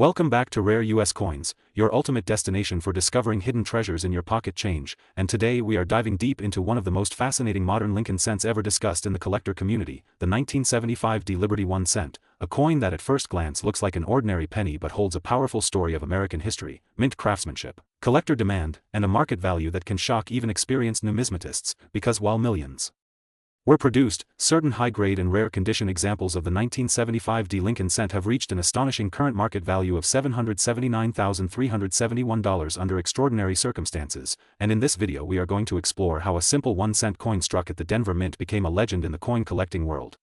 Welcome back to Rare US Coins, your ultimate destination for discovering hidden treasures in your pocket change, and today we are diving deep into one of the most fascinating modern Lincoln cents ever discussed in the collector community, the 1975 D Liberty 1 cent, a coin that at first glance looks like an ordinary penny but holds a powerful story of American history, mint craftsmanship, collector demand, and a market value that can shock even experienced numismatists, because while millions were produced, certain high-grade and rare condition examples of the 1975 D Lincoln cent have reached an astonishing current market value of $779,371 under extraordinary circumstances, and in this video we are going to explore how a simple 1-cent coin struck at the Denver Mint became a legend in the coin collecting world.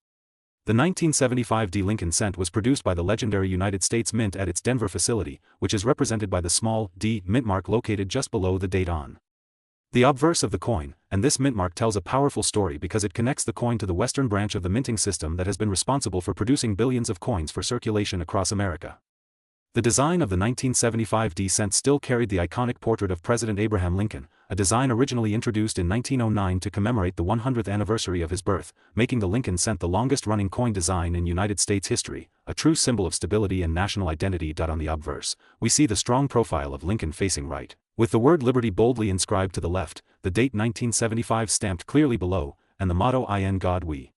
The 1975 D Lincoln cent was produced by the legendary United States Mint at its Denver facility, which is represented by the small D mint mark located just below the date on the obverse of the coin, and this mint mark tells a powerful story because it connects the coin to the western branch of the minting system that has been responsible for producing billions of coins for circulation across America. The design of the 1975 D cent still carried the iconic portrait of President Abraham Lincoln, a design originally introduced in 1909 to commemorate the 100th anniversary of his birth, making the Lincoln cent the longest-running coin design in United States history, a true symbol of stability and national identity. On the obverse, we see the strong profile of Lincoln facing right, with the word Liberty boldly inscribed to the left, the date 1975 stamped clearly below, and the motto "In God We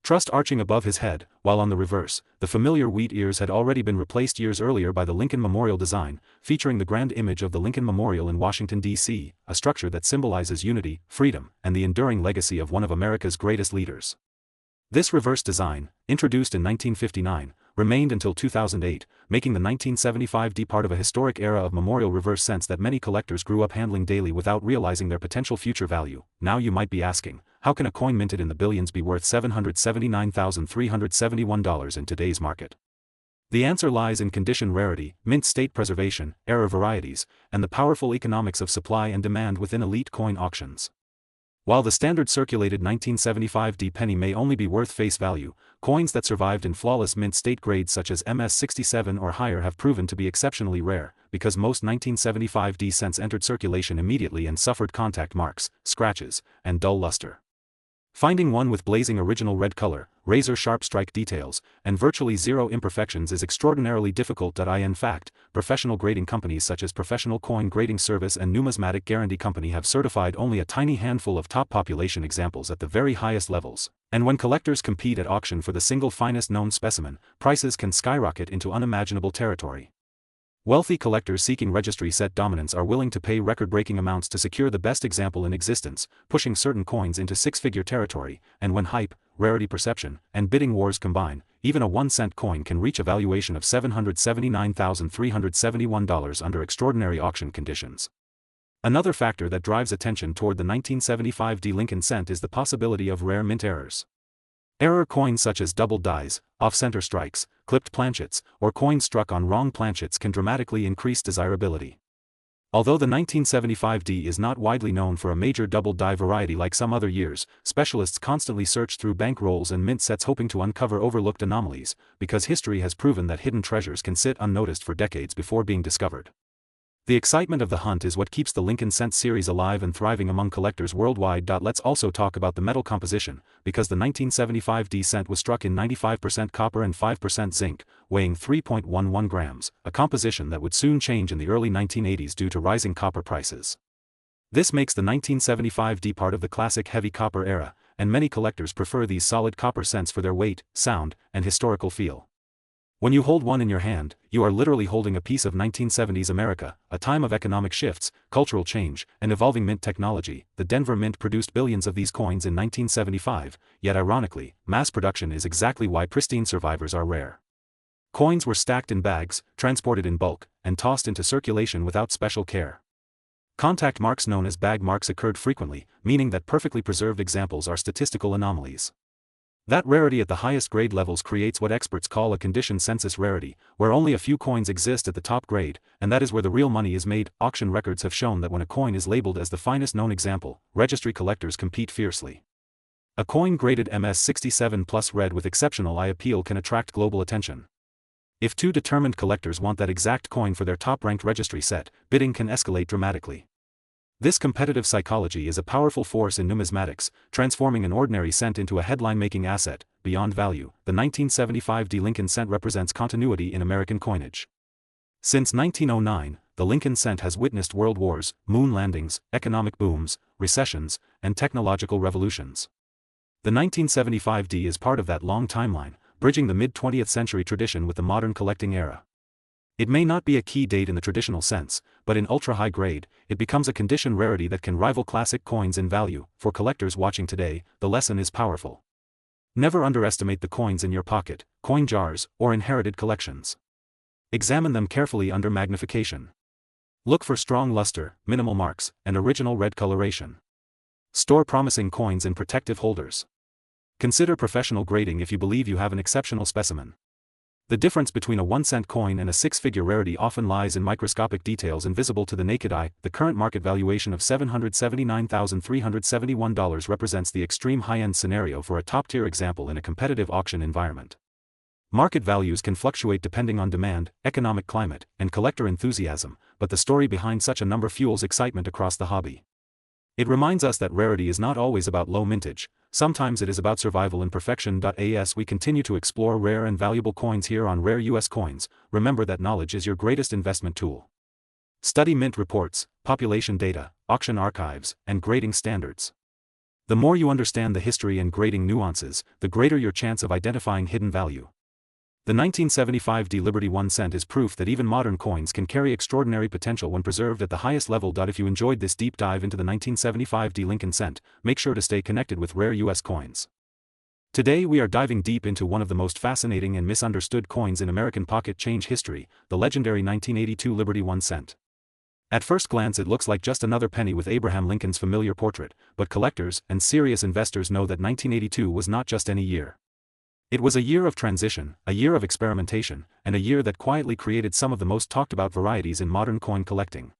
Trust" arching above his head, while on the reverse, the familiar wheat ears had already been replaced years earlier by the Lincoln Memorial design, featuring the grand image of the Lincoln Memorial in Washington, D.C., a structure that symbolizes unity, freedom, and the enduring legacy of one of America's greatest leaders. This reverse design, introduced in 1959, remained until 2008, making the 1975 D part of a historic era of memorial reverse cents that many collectors grew up handling daily without realizing their potential future value. Now you might be asking, how can a coin minted in the billions be worth $779,371 in today's market? The answer lies in condition rarity, mint state preservation, error varieties, and the powerful economics of supply and demand within elite coin auctions. While the standard circulated 1975 D penny may only be worth face value, coins that survived in flawless mint state grades such as MS-67 or higher have proven to be exceptionally rare, because most 1975 D cents entered circulation immediately and suffered contact marks, scratches, and dull luster. Finding one with blazing original red color, razor-sharp strike details, and virtually zero imperfections is extraordinarily difficult. In fact, professional grading companies such as Professional Coin Grading Service and Numismatic Guarantee Company have certified only a tiny handful of top population examples at the very highest levels, and when collectors compete at auction for the single finest known specimen, prices can skyrocket into unimaginable territory. Wealthy collectors seeking registry set dominance are willing to pay record-breaking amounts to secure the best example in existence, pushing certain coins into six-figure territory, and when hype, rarity perception, and bidding wars combine, even a 1-cent coin can reach a valuation of $779,371 under extraordinary auction conditions. Another factor that drives attention toward the 1975 D Lincoln cent is the possibility of rare mint errors. Error coins such as double dies, off-center strikes, clipped planchets, or coins struck on wrong planchets can dramatically increase desirability. Although the 1975 D is not widely known for a major double die variety like some other years, specialists constantly search through bank rolls and mint sets hoping to uncover overlooked anomalies, because history has proven that hidden treasures can sit unnoticed for decades before being discovered. The excitement of the hunt is what keeps the Lincoln cent series alive and thriving among collectors worldwide. Let's also talk about the metal composition, because the 1975 D cent was struck in 95% copper and 5% zinc, weighing 3.11 grams, a composition that would soon change in the early 1980s due to rising copper prices. This makes the 1975 D part of the classic heavy copper era, and many collectors prefer these solid copper cents for their weight, sound, and historical feel. When you hold one in your hand, you are literally holding a piece of 1970s America, a time of economic shifts, cultural change, and evolving mint technology. The Denver Mint produced billions of these coins in 1975, yet ironically, mass production is exactly why pristine survivors are rare. Coins were stacked in bags, transported in bulk, and tossed into circulation without special care. Contact marks known as bag marks occurred frequently, meaning that perfectly preserved examples are statistical anomalies. That rarity at the highest grade levels creates what experts call a condition census rarity, where only a few coins exist at the top grade, and that is where the real money is made. Auction records have shown that when a coin is labeled as the finest known example, registry collectors compete fiercely. A coin graded MS-67 plus red with exceptional eye appeal can attract global attention. If two determined collectors want that exact coin for their top-ranked registry set, bidding can escalate dramatically. This competitive psychology is a powerful force in numismatics, transforming an ordinary cent into a headline-making asset. Beyond value, the 1975 D Lincoln cent represents continuity in American coinage. Since 1909, the Lincoln cent has witnessed world wars, moon landings, economic booms, recessions, and technological revolutions. The 1975 D is part of that long timeline, bridging the mid-20th century tradition with the modern collecting era. It may not be a key date in the traditional sense, but in ultra-high grade, it becomes a condition rarity that can rival classic coins in value. For collectors watching today, the lesson is powerful. Never underestimate the coins in your pocket, coin jars, or inherited collections. Examine them carefully under magnification. Look for strong luster, minimal marks, and original red coloration. Store promising coins in protective holders. Consider professional grading if you believe you have an exceptional specimen. The difference between a 1-cent coin and a 6-figure rarity often lies in microscopic details invisible to the naked eye. The current market valuation of $779,371 represents the extreme high-end scenario for a top-tier example in a competitive auction environment. Market values can fluctuate depending on demand, economic climate, and collector enthusiasm, but the story behind such a number fuels excitement across the hobby. It reminds us that rarity is not always about low mintage, sometimes it is about survival and perfection. As we continue to explore rare and valuable coins here on Rare US Coins, remember that knowledge is your greatest investment tool. Study mint reports, population data, auction archives, and grading standards. The more you understand the history and grading nuances, the greater your chance of identifying hidden value. The 1975 D Liberty 1 cent is proof that even modern coins can carry extraordinary potential when preserved at the highest level. If you enjoyed this deep dive into the 1975 D Lincoln cent, make sure to stay connected with Rare US Coins. Today we are diving deep into one of the most fascinating and misunderstood coins in American pocket change history, the legendary 1982 Liberty 1 cent. At first glance it looks like just another penny with Abraham Lincoln's familiar portrait, but collectors and serious investors know that 1982 was not just any year. It was a year of transition, a year of experimentation, and a year that quietly created some of the most talked about varieties in modern coin collecting.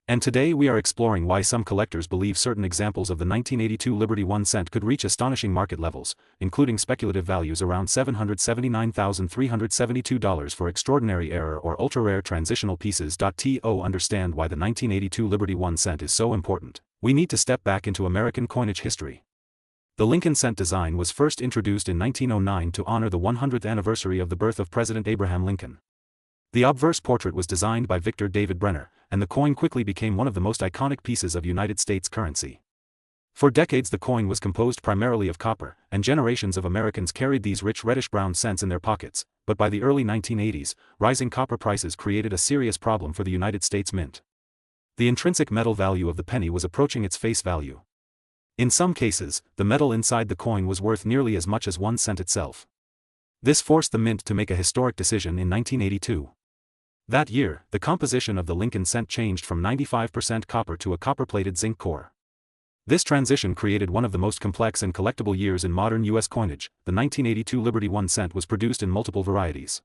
And today we are exploring why some collectors believe certain examples of the 1982 Liberty 1 cent could reach astonishing market levels, including speculative values around $779,372 for extraordinary error or ultra-rare transitional pieces. To understand why the 1982 Liberty 1 cent is so important, we need to step back into American coinage history. The Lincoln cent design was first introduced in 1909 to honor the 100th anniversary of the birth of President Abraham Lincoln. The obverse portrait was designed by Victor David Brenner, and the coin quickly became one of the most iconic pieces of United States currency. For decades the coin was composed primarily of copper, and generations of Americans carried these rich reddish-brown cents in their pockets, but by the early 1980s, rising copper prices created a serious problem for the United States Mint. The intrinsic metal value of the penny was approaching its face value. In some cases, the metal inside the coin was worth nearly as much as 1 cent itself. This forced the mint to make a historic decision in 1982. That year, the composition of the Lincoln cent changed from 95% copper to a copper-plated zinc core. This transition created one of the most complex and collectible years in modern U.S. coinage. The 1982 Liberty 1 cent was produced in multiple varieties.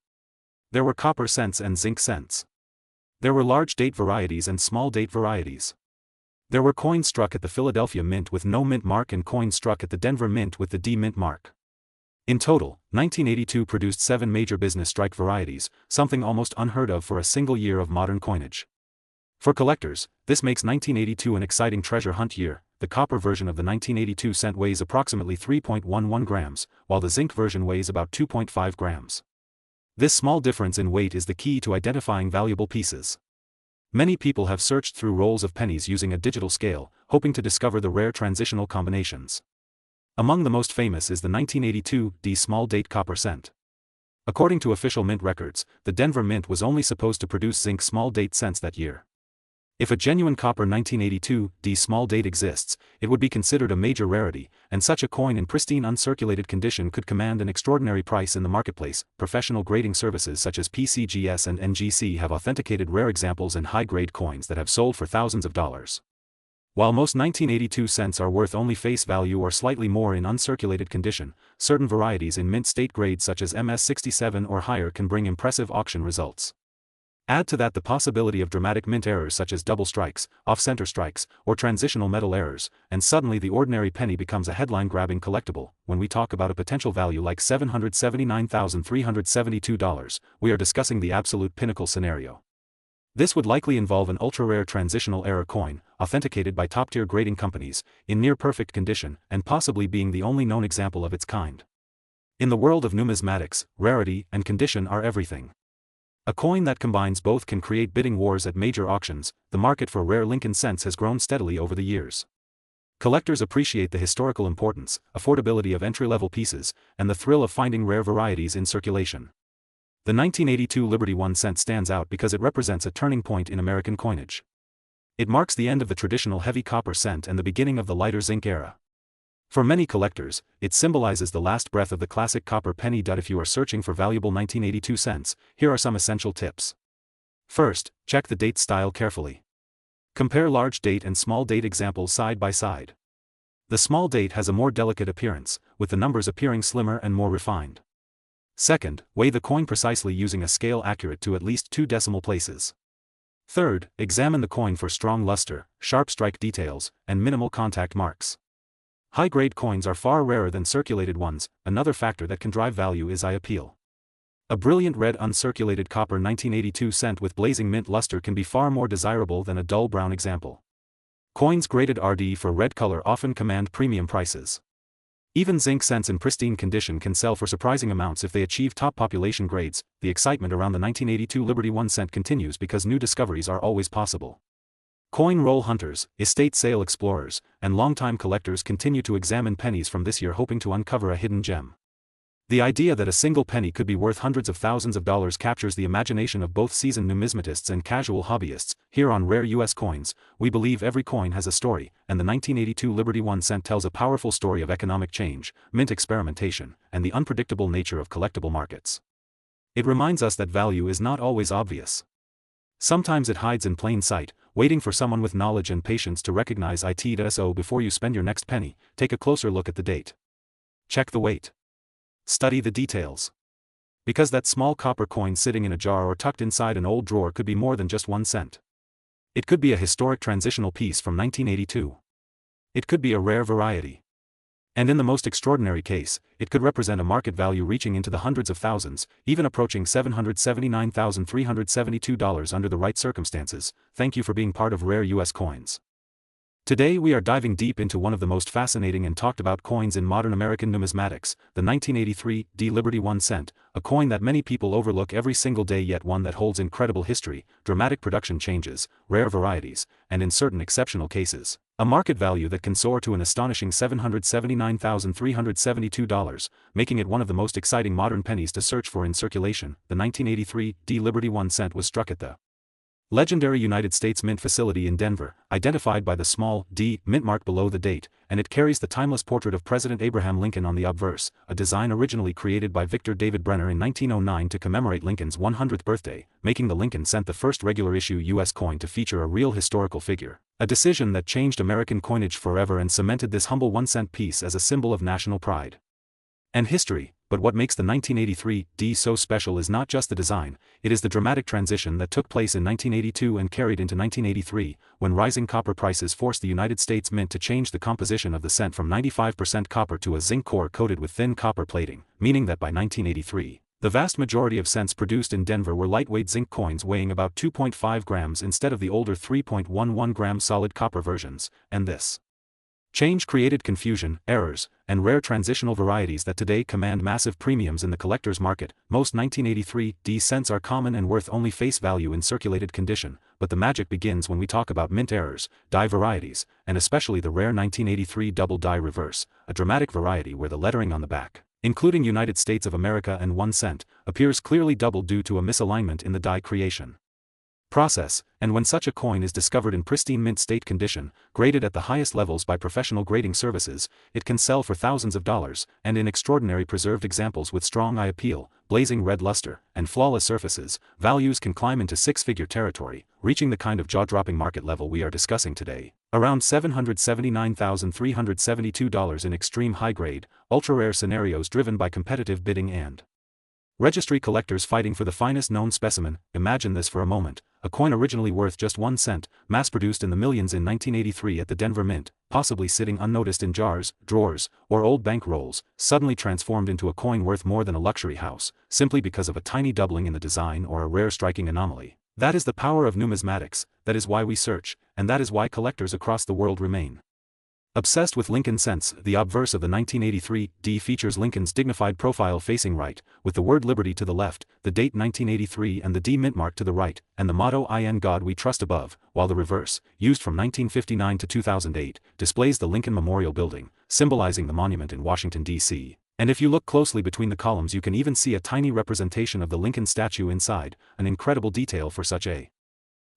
There were copper cents and zinc cents. There were large date varieties and small date varieties. There were coins struck at the Philadelphia Mint with no mint mark and coins struck at the Denver Mint with the D mint mark. In total, 1982 produced 7 major business strike varieties, something almost unheard of for a single year of modern coinage. For collectors, this makes 1982 an exciting treasure hunt year. The copper version of the 1982 cent weighs approximately 3.11 grams, while the zinc version weighs about 2.5 grams. This small difference in weight is the key to identifying valuable pieces. Many people have searched through rolls of pennies using a digital scale, hoping to discover the rare transitional combinations. Among the most famous is the 1982 D small date copper cent. According to official mint records, the Denver Mint was only supposed to produce zinc small date cents that year. If a genuine copper 1982 D small date exists, it would be considered a major rarity, and such a coin in pristine uncirculated condition could command an extraordinary price in the marketplace. Professional grading services such as PCGS and NGC have authenticated rare examples and high-grade coins that have sold for thousands of dollars. While most 1982 cents are worth only face value or slightly more in uncirculated condition, certain varieties in mint state grades such as MS67 or higher can bring impressive auction results. Add to that the possibility of dramatic mint errors such as double strikes, off-center strikes, or transitional metal errors, and suddenly the ordinary penny becomes a headline-grabbing collectible. When we talk about a potential value like $779,372, we are discussing the absolute pinnacle scenario. This would likely involve an ultra-rare transitional error coin, authenticated by top-tier grading companies, in near-perfect condition, and possibly being the only known example of its kind. In the world of numismatics, rarity and condition are everything. A coin that combines both can create bidding wars at major auctions. The market for rare Lincoln cents has grown steadily over the years. Collectors appreciate the historical importance, affordability of entry-level pieces, and the thrill of finding rare varieties in circulation. The 1982 Liberty 1 cent stands out because it represents a turning point in American coinage. It marks the end of the traditional heavy copper cent and the beginning of the lighter zinc era. For many collectors, it symbolizes the last breath of the classic copper penny. If you are searching for valuable 1982 cents, here are some essential tips. First, check the date style carefully. Compare large date and small date examples side by side. The small date has a more delicate appearance, with the numbers appearing slimmer and more refined. Second, weigh the coin precisely using a scale accurate to at least 2 decimal places. Third, examine the coin for strong luster, sharp strike details, and minimal contact marks. High-grade coins are far rarer than circulated ones. Another factor that can drive value is eye appeal. A brilliant red uncirculated copper 1982 cent with blazing mint luster can be far more desirable than a dull brown example. Coins graded RD for red color often command premium prices. Even zinc cents in pristine condition can sell for surprising amounts if they achieve top population grades. The excitement around the 1982 Liberty 1 cent continues because new discoveries are always possible. Coin roll hunters, estate sale explorers, and longtime collectors continue to examine pennies from this year hoping to uncover a hidden gem. The idea that a single penny could be worth hundreds of thousands of dollars captures the imagination of both seasoned numismatists and casual hobbyists. Here on Rare U.S. Coins, we believe every coin has a story, and the 1982 Liberty 1 cent tells a powerful story of economic change, mint experimentation, and the unpredictable nature of collectible markets. It reminds us that value is not always obvious. Sometimes it hides in plain sight, waiting for someone with knowledge and patience to recognize it. So before you spend your next penny, take a closer look at the date. Check the weight. Study the details. Because that small copper coin sitting in a jar or tucked inside an old drawer could be more than just 1 cent. It could be a historic transitional piece from 1982. It could be a rare variety. And in the most extraordinary case, it could represent a market value reaching into the hundreds of thousands, even approaching $779,372 under the right circumstances. Thank you for being part of Rare U.S. Coins. Today we are diving deep into one of the most fascinating and talked about coins in modern American numismatics, the 1983 Liberty 1 cent, a coin that many people overlook every single day, yet one that holds incredible history, dramatic production changes, rare varieties, and in certain exceptional cases, a market value that can soar to an astonishing $779,372, making it one of the most exciting modern pennies to search for in circulation. The 1983 Liberty 1 cent was struck at the legendary United States Mint facility in Denver, identified by the small D mint mark below the date, and it carries the timeless portrait of President Abraham Lincoln on the obverse, a design originally created by Victor David Brenner in 1909 to commemorate Lincoln's 100th birthday, making the Lincoln cent the first regular issue U.S. coin to feature a real historical figure, a decision that changed American coinage forever and cemented this humble 1 cent piece as a symbol of national pride and history. But what makes the 1983 so special is not just the design, it is the dramatic transition that took place in 1982 and carried into 1983, when rising copper prices forced the United States Mint to change the composition of the cent from 95% copper to a zinc core coated with thin copper plating, meaning that by 1983, the vast majority of cents produced in Denver were lightweight zinc coins weighing about 2.5 grams instead of the older 3.11 gram solid copper versions, and this change created confusion, errors, and rare transitional varieties that today command massive premiums in the collector's market. Most 1983 cents are common and worth only face value in circulated condition, but the magic begins when we talk about mint errors, die varieties, and especially the rare 1983 double die reverse, a dramatic variety where the lettering on the back, including United States of America and 1 cent, appears clearly double due to a misalignment in the die creation process, and when such a coin is discovered in pristine mint state condition, graded at the highest levels by professional grading services, it can sell for thousands of dollars, and in extraordinary preserved examples with strong eye appeal, blazing red luster, and flawless surfaces, values can climb into six-figure territory, reaching the kind of jaw-dropping market level we are discussing today, around $779,372 in extreme high-grade, ultra-rare scenarios driven by competitive bidding and registry collectors fighting for the finest known specimen. Imagine this for a moment, a coin originally worth just 1 cent, mass-produced in the millions in 1983 at the Denver Mint, possibly sitting unnoticed in jars, drawers, or old bank rolls, suddenly transformed into a coin worth more than a luxury house, simply because of a tiny doubling in the design or a rare striking anomaly. That is the power of numismatics, that is why we search, and that is why collectors across the world remain Obsessed with Lincoln cents, the obverse of the 1983 D features Lincoln's dignified profile facing right, with the word Liberty to the left, the date 1983 and the D mint mark to the right, and the motto "In God We Trust" above, while the reverse, used from 1959 to 2008, displays the Lincoln Memorial Building, symbolizing the monument in Washington, D.C. And if you look closely between the columns you can even see a tiny representation of the Lincoln statue inside, an incredible detail for such a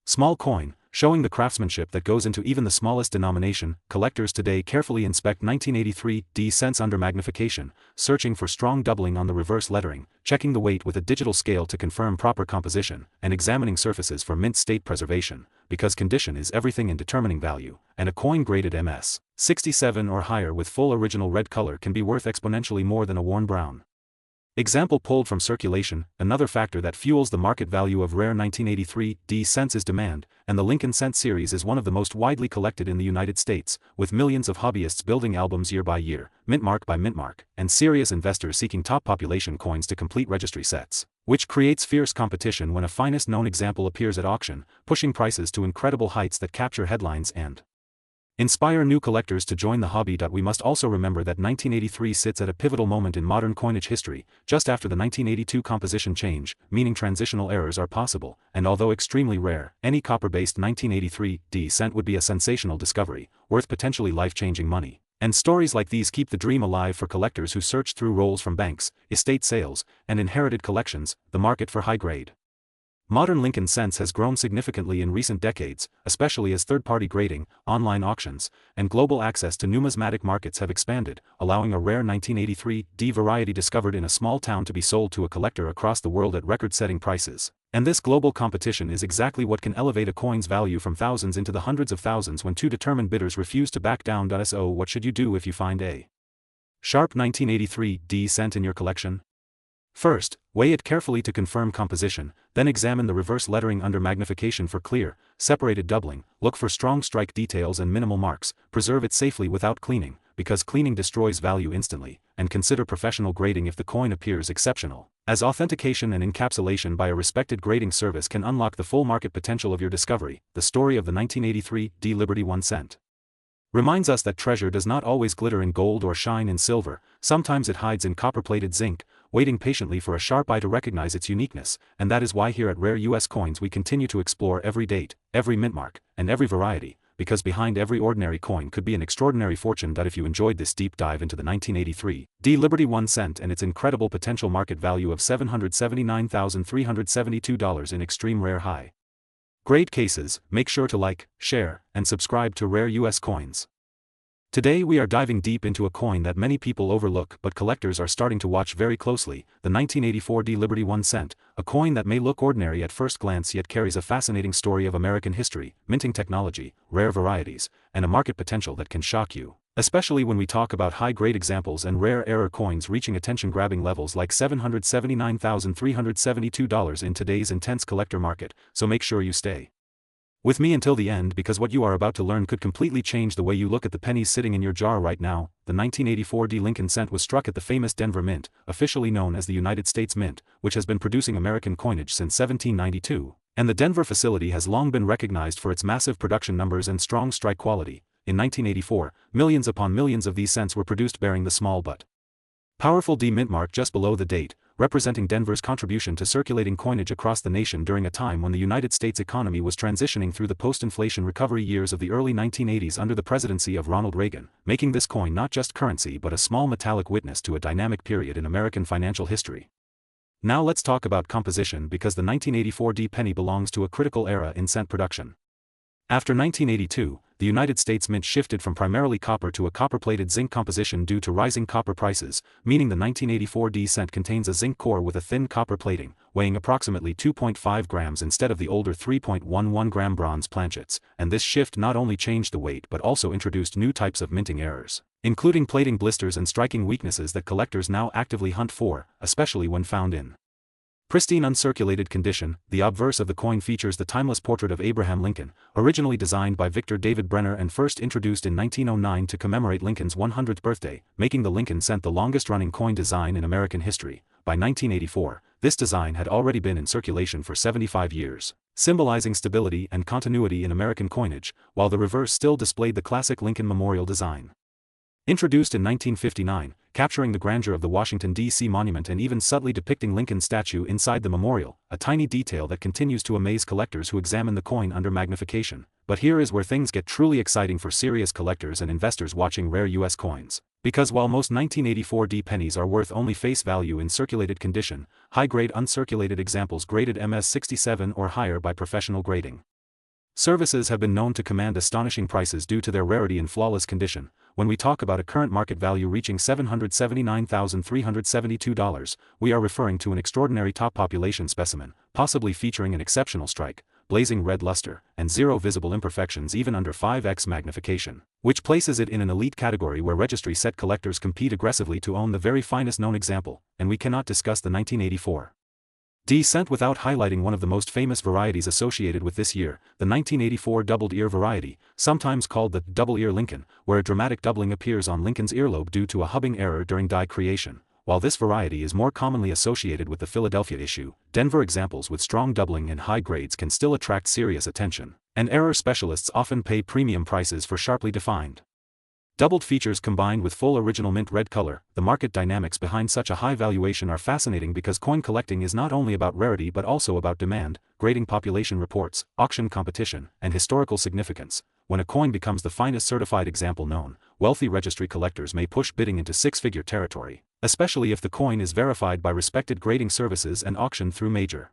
small coin, showing the craftsmanship that goes into even the smallest denomination. Collectors today carefully inspect 1983 D cents under magnification, searching for strong doubling on the reverse lettering, checking the weight with a digital scale to confirm proper composition, and examining surfaces for mint state preservation, because condition is everything in determining value, and a coin graded MS 67 or higher with full original red color can be worth exponentially more than a worn brown example pulled from circulation. Another factor that fuels the market value of rare 1983 D cents is demand, and the Lincoln Cent series is one of the most widely collected in the United States, with millions of hobbyists building albums year by year, mintmark by mintmark, and serious investors seeking top population coins to complete registry sets, which creates fierce competition when a finest known example appears at auction, pushing prices to incredible heights that capture headlines and inspire new collectors to join the hobby. We must also remember that 1983 sits at a pivotal moment in modern coinage history, just after the 1982 composition change, meaning transitional errors are possible, and although extremely rare, any copper-based 1983 D cent would be a sensational discovery, worth potentially life-changing money. And stories like these keep the dream alive for collectors who search through rolls from banks, estate sales, and inherited collections. The market for high-grade modern Lincoln cents has grown significantly in recent decades, especially as third-party grading, online auctions, and global access to numismatic markets have expanded, allowing a rare 1983 D variety discovered in a small town to be sold to a collector across the world at record-setting prices. And this global competition is exactly what can elevate a coin's value from thousands into the hundreds of thousands when two determined bidders refuse to back down. So what should you do if you find a sharp 1983 D cent in your collection? First, weigh it carefully to confirm composition, then examine the reverse lettering under magnification for clear, separated doubling, look for strong strike details and minimal marks, preserve it safely without cleaning, because cleaning destroys value instantly, and consider professional grading if the coin appears exceptional, as authentication and encapsulation by a respected grading service can unlock the full market potential of your discovery. The story of the 1983 D Liberty 1 cent reminds us that treasure does not always glitter in gold or shine in silver. Sometimes it hides in copper-plated zinc, waiting patiently for a sharp eye to recognize its uniqueness, and that is why here at Rare US Coins we continue to explore every date, every mintmark, and every variety, because behind every ordinary coin could be an extraordinary fortune. If you enjoyed this deep dive into the 1983 D Liberty 1 cent and its incredible potential market value of $779,372 in extreme rare high grade cases, make sure to like, share, and subscribe to Rare US Coins. Today we are diving deep into a coin that many people overlook but collectors are starting to watch very closely, the 1984 D Liberty 1 cent, a coin that may look ordinary at first glance yet carries a fascinating story of American history, minting technology, rare varieties, and a market potential that can shock you, especially when we talk about high-grade examples and rare error coins reaching attention-grabbing levels like $779,372 in today's intense collector market. So make sure you stay with me until the end, because what you are about to learn could completely change the way you look at the pennies sitting in your jar right now. The 1984 D Lincoln cent was struck at the famous Denver Mint, officially known as the United States Mint, which has been producing American coinage since 1792, and the Denver facility has long been recognized for its massive production numbers and strong strike quality. In 1984, millions upon millions of these cents were produced bearing the small but powerful D mint mark just below the date, representing Denver's contribution to circulating coinage across the nation during a time when the United States economy was transitioning through the post-inflation recovery years of the early 1980s under the presidency of Ronald Reagan, making this coin not just currency but a small metallic witness to a dynamic period in American financial history. Now let's talk about composition, because the 1984 D penny belongs to a critical era in cent production. After 1982, the United States Mint shifted from primarily copper to a copper-plated zinc composition due to rising copper prices, meaning the 1984 D cent contains a zinc core with a thin copper plating, weighing approximately 2.5 grams instead of the older 3.11 gram bronze planchets, and this shift not only changed the weight but also introduced new types of minting errors, including plating blisters and striking weaknesses that collectors now actively hunt for, especially when found in pristine uncirculated condition. The obverse of the coin features the timeless portrait of Abraham Lincoln, originally designed by Victor David Brenner and first introduced in 1909 to commemorate Lincoln's 100th birthday, making the Lincoln cent the longest-running coin design in American history. By 1984, this design had already been in circulation for 75 years. symbolizing stability and continuity in American coinage, while the reverse still displayed the classic Lincoln Memorial design. Introduced in 1959, capturing the grandeur of the Washington, D.C. monument and even subtly depicting Lincoln's statue inside the memorial, a tiny detail that continues to amaze collectors who examine the coin under magnification. But here is where things get truly exciting for serious collectors and investors watching rare U.S. coins. Because while most 1984 D pennies are worth only face value in circulated condition, high-grade uncirculated examples graded MS67 or higher by professional grading services have been known to command astonishing prices due to their rarity and flawless condition. When we talk about a current market value reaching $779,372, we are referring to an extraordinary top population specimen, possibly featuring an exceptional strike, blazing red luster, and zero visible imperfections even under 5x magnification, which places it in an elite category where registry-set collectors compete aggressively to own the very finest known example, and we cannot discuss the 1984 D cent without highlighting one of the most famous varieties associated with this year, the 1984 doubled ear variety, sometimes called the double ear Lincoln, where a dramatic doubling appears on Lincoln's earlobe due to a hubbing error during die creation. While this variety is more commonly associated with the Philadelphia issue, Denver examples with strong doubling and high grades can still attract serious attention, and error specialists often pay premium prices for sharply defined doubled features combined with full original mint red color. The market dynamics behind such a high valuation are fascinating because coin collecting is not only about rarity but also about demand, grading population reports, auction competition, and historical significance. When a coin becomes the finest certified example known, wealthy registry collectors may push bidding into six-figure territory, especially if the coin is verified by respected grading services and auctioned through major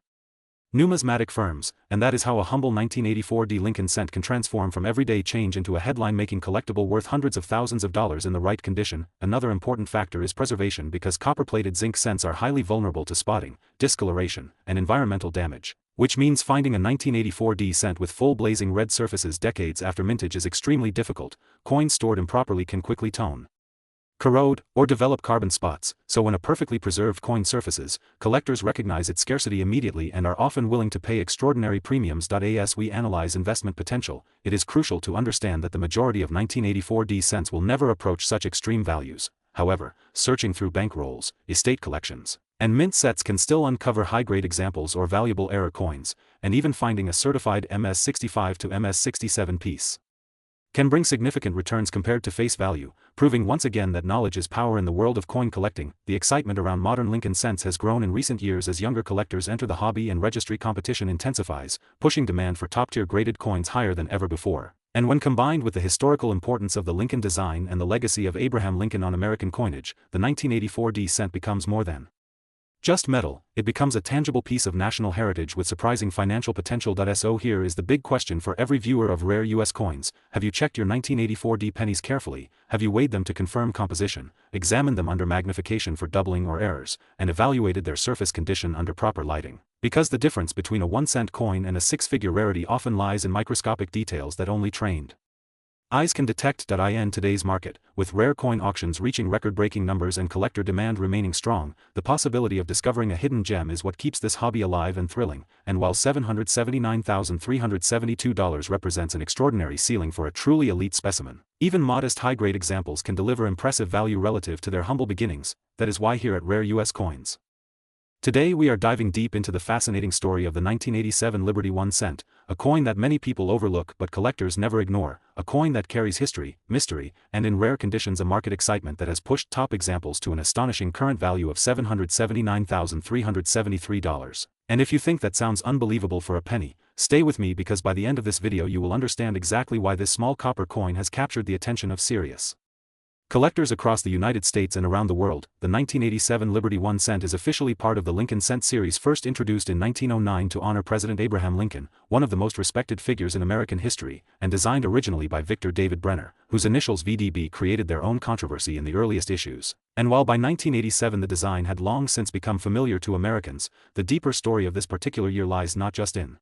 numismatic firms, and that is how a humble 1984 D Lincoln cent can transform from everyday change into a headline-making collectible worth hundreds of thousands of dollars in the right condition. Another important factor is preservation because copper-plated zinc cents are highly vulnerable to spotting, discoloration, and environmental damage, which means finding a 1984 D cent with full blazing red surfaces decades after mintage is extremely difficult. Coins stored improperly can quickly tone, corrode, or develop carbon spots, so when a perfectly preserved coin surfaces, collectors recognize its scarcity immediately and are often willing to pay extraordinary premiums. As we analyze investment potential, it is crucial to understand that the majority of 1984 D cents will never approach such extreme values. However, searching through bankrolls, estate collections, and mint sets can still uncover high-grade examples or valuable error coins, and even finding a certified MS65 to MS67 piece can bring significant returns compared to face value, proving once again that knowledge is power in the world of coin collecting. The excitement around modern Lincoln cents has grown in recent years as younger collectors enter the hobby and registry competition intensifies, pushing demand for top-tier graded coins higher than ever before. And when combined with the historical importance of the Lincoln design and the legacy of Abraham Lincoln on American coinage, the 1984 D cent becomes more than just metal. It becomes a tangible piece of national heritage with surprising financial potential. So here is the big question for every viewer of rare U.S. coins: have you checked your 1984 D pennies carefully? Have you weighed them to confirm composition, examined them under magnification for doubling or errors, and evaluated their surface condition under proper lighting? Because the difference between a 1-cent coin and a six-figure rarity often lies in microscopic details that only trained eyes can detect. In today's market, with rare coin auctions reaching record-breaking numbers and collector demand remaining strong, the possibility of discovering a hidden gem is what keeps this hobby alive and thrilling. And while $779,372 represents an extraordinary ceiling for a truly elite specimen, even modest high-grade examples can deliver impressive value relative to their humble beginnings. That is why here at Rare U.S. Coins, today we are diving deep into the fascinating story of the 1987 Liberty 1 cent, a coin that many people overlook but collectors never ignore, a coin that carries history, mystery, and in rare conditions a market excitement that has pushed top examples to an astonishing current value of $779,373. And if you think that sounds unbelievable for a penny, stay with me because by the end of this video you will understand exactly why this small copper coin has captured the attention of serious collectors across the United States and around the world. The 1987 Liberty 1 cent is officially part of the Lincoln cent series, first introduced in 1909 to honor President Abraham Lincoln, one of the most respected figures in American history, and designed originally by Victor David Brenner, whose initials VDB created their own controversy in the earliest issues. And while by 1987 the design had long since become familiar to Americans, the deeper story of this particular year lies not just in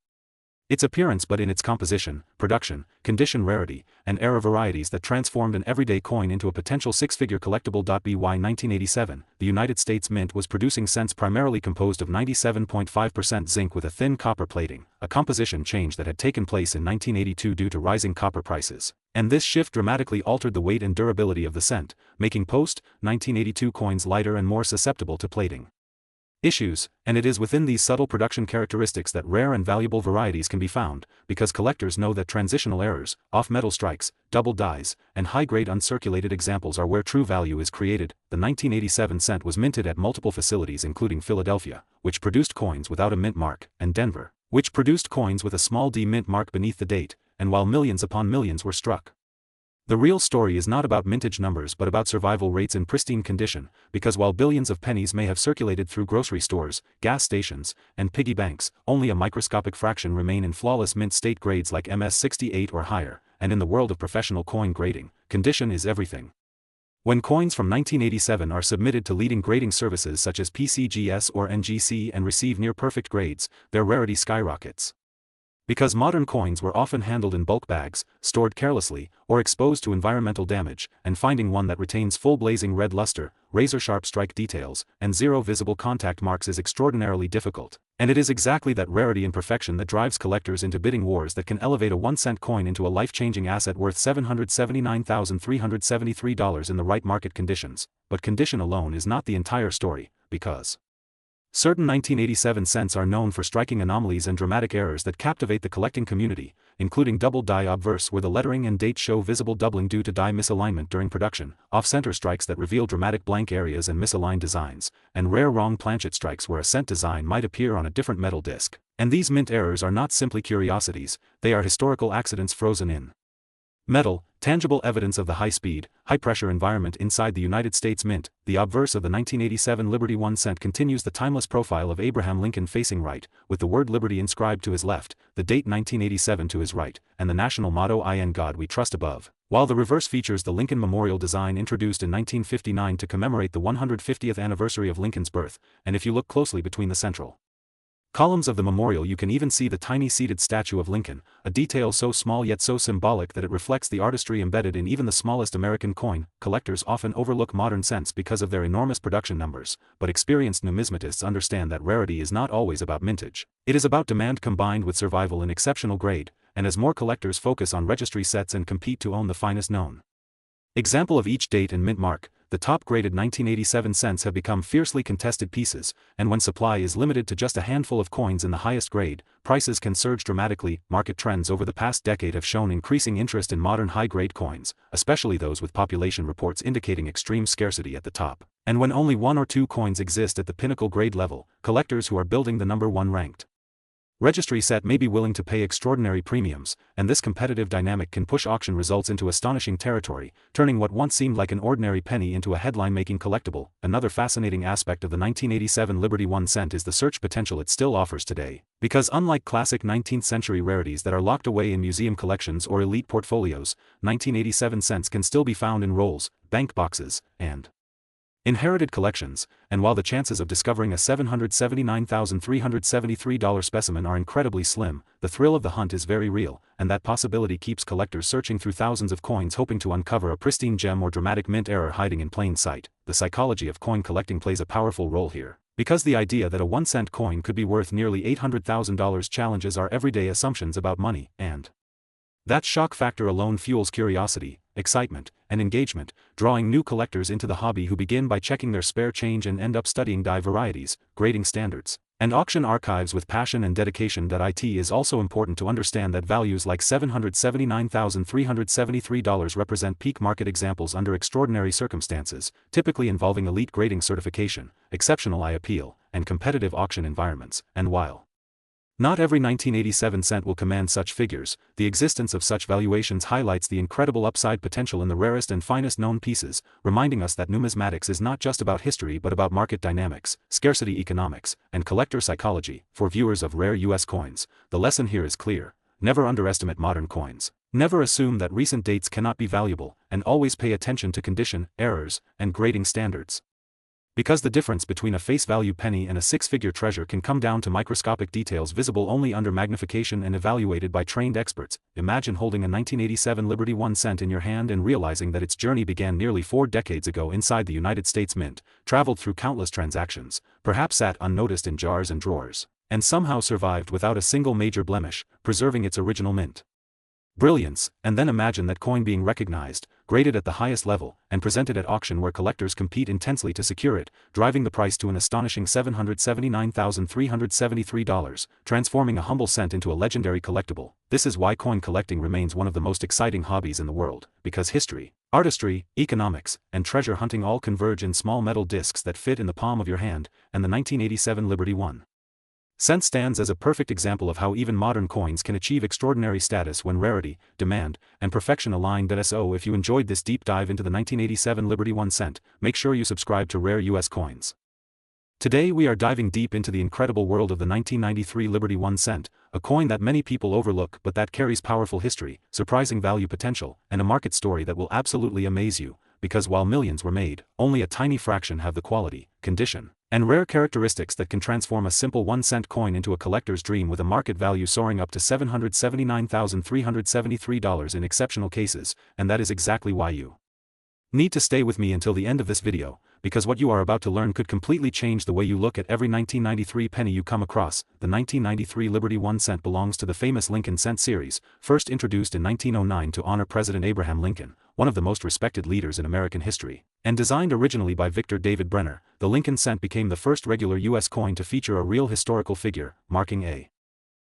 its appearance but in its composition, production, condition, rarity, and error varieties that transformed an everyday coin into a potential six-figure collectible. By 1987, the United States Mint was producing cents primarily composed of 97.5% zinc with a thin copper plating, a composition change that had taken place in 1982 due to rising copper prices. And this shift dramatically altered the weight and durability of the cent, making post-1982 coins lighter and more susceptible to plating. issues, and it is within these subtle production characteristics that rare and valuable varieties can be found, because collectors know that transitional errors, off-metal strikes, double dies, and high-grade uncirculated examples are where true value is created. The 1987 cent was minted at multiple facilities including Philadelphia, which produced coins without a mint mark, and Denver, which produced coins with a small d mint mark beneath the date, and while millions upon millions were struck. The real story is not about mintage numbers but about survival rates in pristine condition, because while billions of pennies may have circulated through grocery stores, gas stations, and piggy banks, only a microscopic fraction remain in flawless mint state grades like MS-68 or higher, and in the world of professional coin grading, condition is everything. When coins from 1987 are submitted to leading grading services such as PCGS or NGC and receive near-perfect grades, their rarity skyrockets. Because modern coins were often handled in bulk bags, stored carelessly, or exposed to environmental damage, and finding one that retains full blazing red luster, razor-sharp strike details, and zero visible contact marks is extraordinarily difficult. And it is exactly that rarity and perfection that drives collectors into bidding wars that can elevate a 1-cent coin into a life-changing asset worth $779,373 in the right market conditions. But condition alone is not the entire story, because certain 1987 cents are known for striking anomalies and dramatic errors that captivate the collecting community, including double die obverse where the lettering and date show visible doubling due to die misalignment during production, off-center strikes that reveal dramatic blank areas and misaligned designs, and rare wrong planchet strikes where a cent design might appear on a different metal disc. And these mint errors are not simply curiosities, they are historical accidents frozen in metal, tangible evidence of the high-speed, high-pressure environment inside the United States Mint. The obverse of the 1987 Liberty 1 cent continues the timeless profile of Abraham Lincoln facing right, with the word Liberty inscribed to his left, the date 1987 to his right, and the national motto "In God We Trust" above, while the reverse features the Lincoln Memorial design introduced in 1959 to commemorate the 150th anniversary of Lincoln's birth, and if you look closely between the central columns of the memorial you can even see the tiny seated statue of Lincoln, a detail so small yet so symbolic that it reflects the artistry embedded in even the smallest American coin. Collectors often overlook modern cents because of their enormous production numbers, but experienced numismatists understand that rarity is not always about mintage. It is about demand combined with survival in exceptional grade, and as more collectors focus on registry sets and compete to own the finest known example of each date and mint mark, the top-graded 1987 cents have become fiercely contested pieces, and when supply is limited to just a handful of coins in the highest grade, prices can surge dramatically. Market trends over the past decade have shown increasing interest in modern high-grade coins, especially those with population reports indicating extreme scarcity at the top. And when only one or two coins exist at the pinnacle grade level, collectors who are building the number one ranked registry set may be willing to pay extraordinary premiums, and this competitive dynamic can push auction results into astonishing territory, turning what once seemed like an ordinary penny into a headline-making collectible. Another fascinating aspect of the 1987 Liberty 1 cent is the search potential it still offers today, because unlike classic 19th-century rarities that are locked away in museum collections or elite portfolios, 1987 cents can still be found in rolls, bank boxes, and inherited collections, and while the chances of discovering a $779,373 specimen are incredibly slim, the thrill of the hunt is very real, and that possibility keeps collectors searching through thousands of coins hoping to uncover a pristine gem or dramatic mint error hiding in plain sight. The psychology of coin collecting plays a powerful role here, because the idea that a 1-cent coin could be worth nearly $800,000 challenges our everyday assumptions about money, and that shock factor alone fuels curiosity, excitement, and engagement, drawing new collectors into the hobby who begin by checking their spare change and end up studying die varieties, grading standards, and auction archives with passion and dedication. It is also important to understand that values like $779,373 represent peak market examples under extraordinary circumstances, typically involving elite grading certification, exceptional eye appeal, and competitive auction environments. And while not every 1987 cent will command such figures, the existence of such valuations highlights the incredible upside potential in the rarest and finest known pieces, reminding us that numismatics is not just about history but about market dynamics, scarcity economics, and collector psychology. For viewers of rare U.S. coins, the lesson here is clear: never underestimate modern coins. Never assume that recent dates cannot be valuable, and always pay attention to condition, errors, and grading standards. Because the difference between a face-value penny and a six-figure treasure can come down to microscopic details visible only under magnification and evaluated by trained experts. Imagine holding a 1987 Liberty 1 cent in your hand and realizing that its journey began nearly 4 decades ago inside the United States Mint, traveled through countless transactions, perhaps sat unnoticed in jars and drawers, and somehow survived without a single major blemish, preserving its original mint brilliance. And then imagine that coin being recognized, graded at the highest level, and presented at auction where collectors compete intensely to secure it, driving the price to an astonishing $779,373, transforming a humble cent into a legendary collectible. This is why coin collecting remains one of the most exciting hobbies in the world, because history, artistry, economics, and treasure hunting all converge in small metal discs that fit in the palm of your hand, and the 1987 Liberty I cent stands as a perfect example of how even modern coins can achieve extraordinary status when rarity, demand, and perfection align. So if you enjoyed this deep dive into the 1987 Liberty I cent, make sure you subscribe to Rare US Coins. Today we are diving deep into the incredible world of the 1993 Liberty I cent, a coin that many people overlook but that carries powerful history, surprising value potential, and a market story that will absolutely amaze you, because while millions were made, only a tiny fraction have the quality, condition, and rare characteristics that can transform a simple 1 cent coin into a collector's dream, with a market value soaring up to $779,373 in exceptional cases, and that is exactly why you need to stay with me until the end of this video, because what you are about to learn could completely change the way you look at every 1993 penny you come across. The 1993 Liberty I cent belongs to the famous Lincoln cent series, first introduced in 1909 to honor President Abraham Lincoln, one of the most respected leaders in American history. And designed originally by Victor David Brenner, the Lincoln cent became the first regular U.S. coin to feature a real historical figure, marking a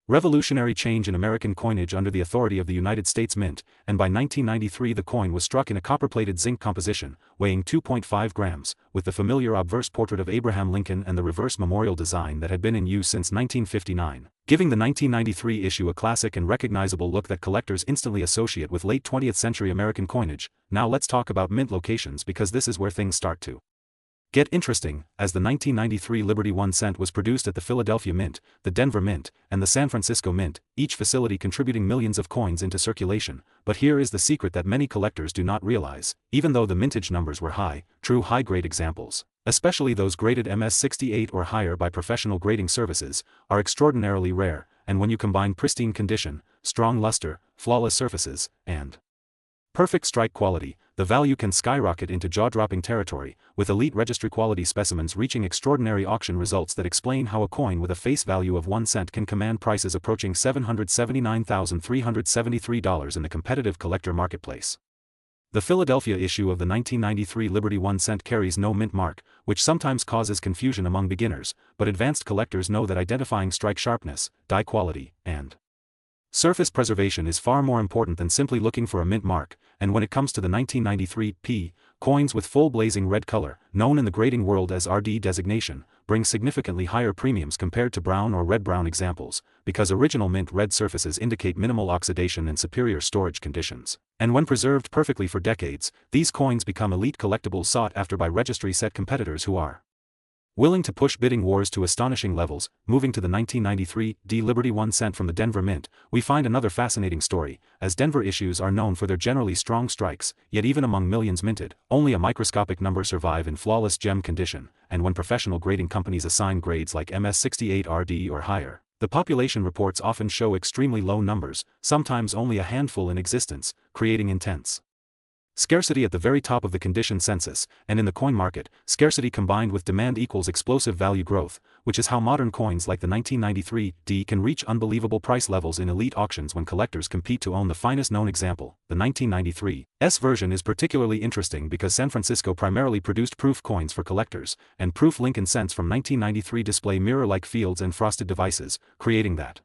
revolutionary change in American coinage under the authority of the United States Mint, and by 1993 the coin was struck in a copper-plated zinc composition, weighing 2.5 grams, with the familiar obverse portrait of Abraham Lincoln and the reverse memorial design that had been in use since 1959, giving the 1993 issue a classic and recognizable look that collectors instantly associate with late 20th century American coinage. Now let's talk about mint locations, because this is where things start to get interesting, as the 1993 Liberty I cent was produced at the Philadelphia Mint, the Denver Mint, and the San Francisco Mint, each facility contributing millions of coins into circulation. But here is the secret that many collectors do not realize: even though the mintage numbers were high, true high-grade examples, especially those graded MS-68 or higher by professional grading services, are extraordinarily rare, and when you combine pristine condition, strong luster, flawless surfaces, and perfect strike quality, the value can skyrocket into jaw-dropping territory, with elite registry quality specimens reaching extraordinary auction results that explain how a coin with a face value of 1 cent can command prices approaching $779,373 in the competitive collector marketplace. The Philadelphia issue of the 1993 Liberty I cent carries no mint mark, which sometimes causes confusion among beginners, but advanced collectors know that identifying strike sharpness, die quality, and surface preservation is far more important than simply looking for a mint mark. And when it comes to the 1993 P coins with full blazing red color, known in the grading world as RD designation, bring significantly higher premiums compared to brown or red-brown examples, because original mint red surfaces indicate minimal oxidation and superior storage conditions. And when preserved perfectly for decades, these coins become elite collectibles sought after by registry-set competitors who are willing to push bidding wars to astonishing levels. Moving to the 1993 D Liberty I cent from the Denver Mint, we find another fascinating story, as Denver issues are known for their generally strong strikes, yet even among millions minted, only a microscopic number survive in flawless gem condition, and when professional grading companies assign grades like MS-68 RD or higher, the population reports often show extremely low numbers, sometimes only a handful in existence, creating intense scarcity at the very top of the condition census. And in the coin market, scarcity combined with demand equals explosive value growth, which is how modern coins like the 1993 D can reach unbelievable price levels in elite auctions when collectors compete to own the finest known example. The 1993 S version is particularly interesting because San Francisco primarily produced proof coins for collectors, and proof Lincoln cents from 1993 display mirror-like fields and frosted devices, creating that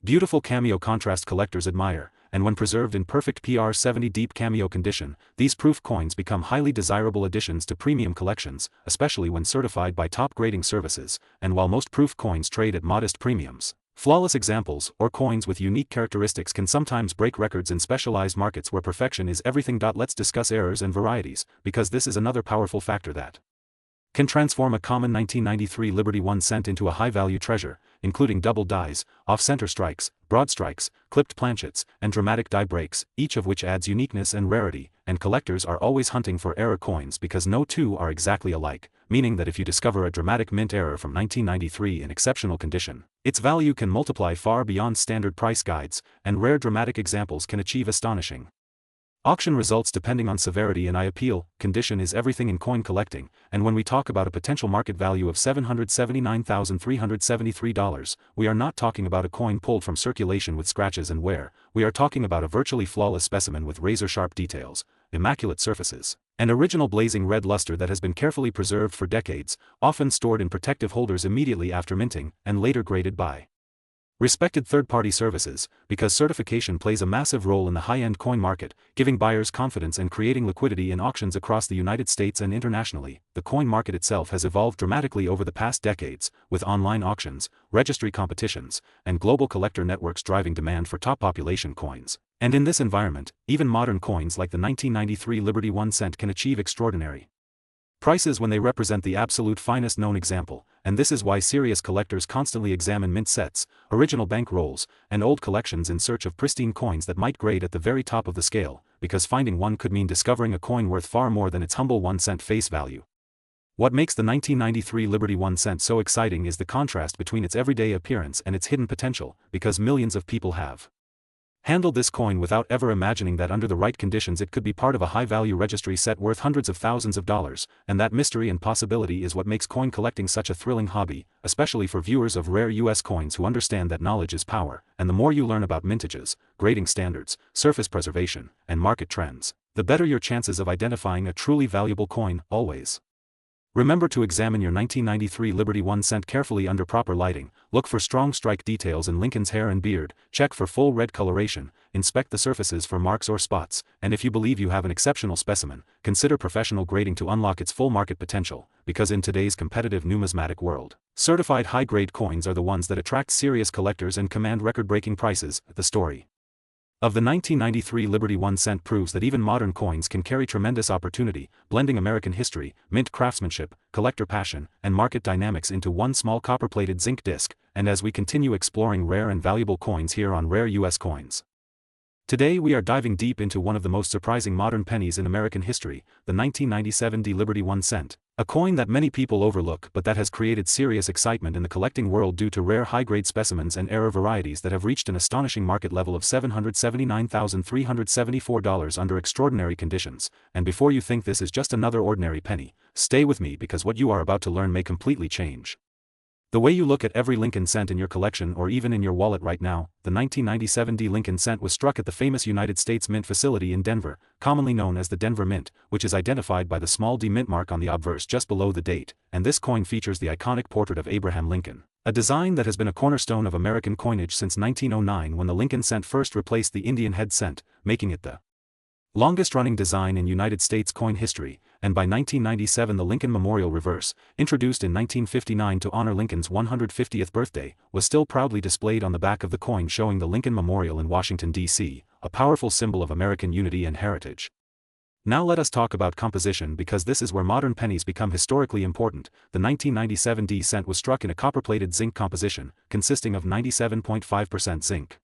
beautiful cameo contrast collectors admire. And when preserved in perfect PR70 deep cameo condition, these proof coins become highly desirable additions to premium collections, especially when certified by top grading services. And while most proof coins trade at modest premiums, flawless examples, or coins with unique characteristics, can sometimes break records in specialized markets where perfection is everything. Let's discuss errors and varieties, because this is another powerful factor that can transform a common 1993 Liberty I cent into a high-value treasure, including double dies, off-center strikes, broad strikes, clipped planchets, and dramatic die breaks, each of which adds uniqueness and rarity. And collectors are always hunting for error coins because no two are exactly alike, meaning that if you discover a dramatic mint error from 1993 in exceptional condition, its value can multiply far beyond standard price guides, and rare dramatic examples can achieve astonishing auction results depending on severity. And I appeal, condition is everything in coin collecting, and when we talk about a potential market value of $779,373, we are not talking about a coin pulled from circulation with scratches and wear. We are talking about a virtually flawless specimen with razor-sharp details, immaculate surfaces, and original blazing red luster that has been carefully preserved for decades, often stored in protective holders immediately after minting, and later graded by respected third-party services, because certification plays a massive role in the high-end coin market, giving buyers confidence and creating liquidity in auctions across the United States and internationally. The coin market itself has evolved dramatically over the past decades, with online auctions, registry competitions, and global collector networks driving demand for top population coins. And in this environment, even modern coins like the 1993 Liberty 1 cent can achieve extraordinary prices when they represent the absolute finest known example, and this is why serious collectors constantly examine mint sets, original bank rolls, and old collections in search of pristine coins that might grade at the very top of the scale, because finding one could mean discovering a coin worth far more than its humble 1 cent face value. What makes the 1993 Liberty 1 cent so exciting is the contrast between its everyday appearance and its hidden potential, because millions of people have handled this coin without ever imagining that under the right conditions it could be part of a high-value registry set worth hundreds of thousands of dollars, and that mystery and possibility is what makes coin collecting such a thrilling hobby, especially for viewers of rare U.S. coins who understand that knowledge is power, and the more you learn about mintages, grading standards, surface preservation, and market trends, the better your chances of identifying a truly valuable coin. Always remember to examine your 1993 Liberty 1 cent carefully under proper lighting, look for strong strike details in Lincoln's hair and beard, check for full red coloration, inspect the surfaces for marks or spots, and if you believe you have an exceptional specimen, consider professional grading to unlock its full market potential, because in today's competitive numismatic world, certified high-grade coins are the ones that attract serious collectors and command record-breaking prices. The story of the 1993 Liberty 1 cent proves that even modern coins can carry tremendous opportunity, blending American history, mint craftsmanship, collector passion, and market dynamics into one small copper-plated zinc disc. And as we continue exploring rare and valuable coins here on Rare U.S. Coins, today we are diving deep into one of the most surprising modern pennies in American history, the 1997 Liberty 1 cent. A coin that many people overlook but that has created serious excitement in the collecting world due to rare high-grade specimens and error varieties that have reached an astonishing market level of $779,374 under extraordinary conditions. And before you think this is just another ordinary penny, stay with me because what you are about to learn may completely change the way you look at every Lincoln cent in your collection or even in your wallet right now. The 1997 Lincoln cent was struck at the famous United States Mint facility in Denver, commonly known as the Denver Mint, which is identified by the small D mint mark on the obverse just below the date, and this coin features the iconic portrait of Abraham Lincoln, a design that has been a cornerstone of American coinage since 1909 when the Lincoln cent first replaced the Indian head cent, making it the longest-running design in United States coin history. And by 1997 the Lincoln Memorial Reverse, introduced in 1959 to honor Lincoln's 150th birthday, was still proudly displayed on the back of the coin, showing the Lincoln Memorial in Washington, D.C., a powerful symbol of American unity and heritage. Now let us talk about composition, because this is where modern pennies become historically important. The 1997 D cent was struck in a copper-plated zinc composition, consisting of 97.5% zinc,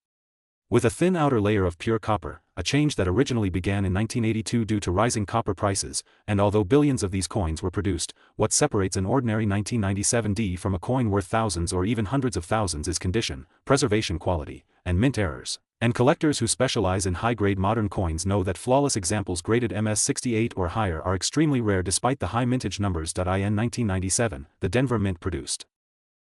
with a thin outer layer of pure copper, a change that originally began in 1982 due to rising copper prices. And although billions of these coins were produced, what separates an ordinary 1997 D from a coin worth thousands or even hundreds of thousands is condition, preservation quality, and mint errors. And collectors who specialize in high-grade modern coins know that flawless examples graded MS68 or higher are extremely rare despite the high mintage numbers. In 1997, the Denver Mint produced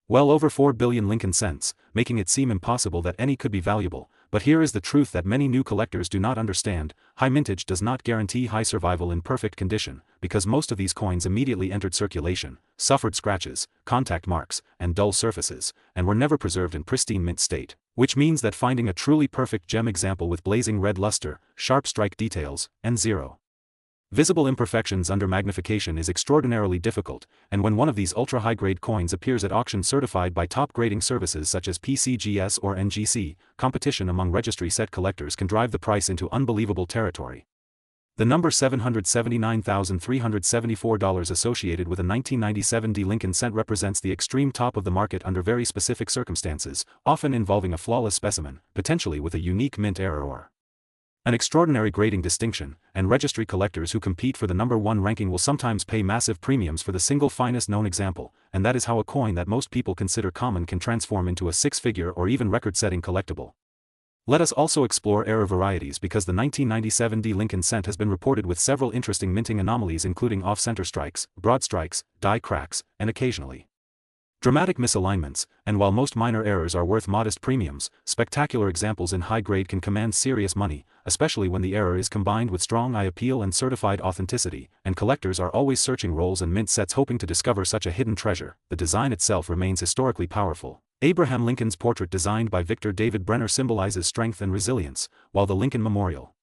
well over 4 billion Lincoln cents, making it seem impossible that any could be valuable. But here is the truth that many new collectors do not understand: high mintage does not guarantee high survival in perfect condition, because most of these coins immediately entered circulation, suffered scratches, contact marks, and dull surfaces, and were never preserved in pristine mint state, which means that finding a truly perfect gem example with blazing red luster, sharp strike details, and zero visible imperfections under magnification is extraordinarily difficult. And when one of these ultra-high-grade coins appears at auction certified by top grading services such as PCGS or NGC, competition among registry set collectors can drive the price into unbelievable territory. The number $779,374 associated with a 1997 D Lincoln cent represents the extreme top of the market under very specific circumstances, often involving a flawless specimen, potentially with a unique mint error or an extraordinary grading distinction. And registry collectors who compete for the number one ranking will sometimes pay massive premiums for the single finest known example, and that is how a coin that most people consider common can transform into a six-figure or even record-setting collectible. Let us also explore error varieties, because the 1997 D Lincoln cent has been reported with several interesting minting anomalies, including off-center strikes, broad strikes, die cracks, and occasionally Dramatic misalignments, and while most minor errors are worth modest premiums, spectacular examples in high grade can command serious money, especially when the error is combined with strong eye appeal and certified authenticity, and collectors are always searching rolls and mint sets hoping to discover such a hidden treasure. The design itself remains historically powerful. Abraham Lincoln's portrait designed by Victor David Brenner symbolizes strength and resilience, while the Lincoln Memorial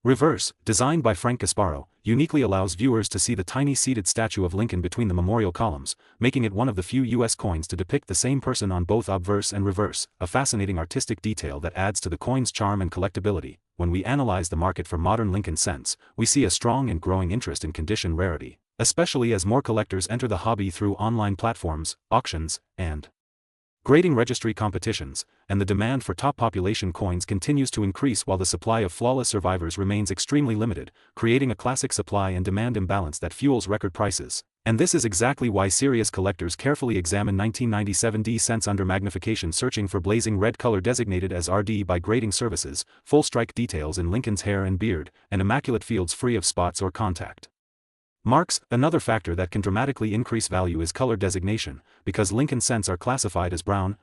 Reverse, designed by Frank Gasparo, uniquely allows viewers to see the tiny seated statue of Lincoln between the memorial columns, making it one of the few U.S. coins to depict the same person on both obverse and reverse, a fascinating artistic detail that adds to the coin's charm and collectability. When we analyze the market for modern Lincoln cents, we see a strong and growing interest in condition rarity, especially as more collectors enter the hobby through online platforms, auctions, and grading registry competitions, and the demand for top population coins continues to increase while the supply of flawless survivors remains extremely limited, creating a classic supply and demand imbalance that fuels record prices. And this is exactly why serious collectors carefully examine 1997 D cents under magnification, searching for blazing red color designated as RD by grading services, full strike details in Lincoln's hair and beard, and immaculate fields free of spots or contact marks. Another factor that can dramatically increase value is color designation, because Lincoln cents are classified as brown,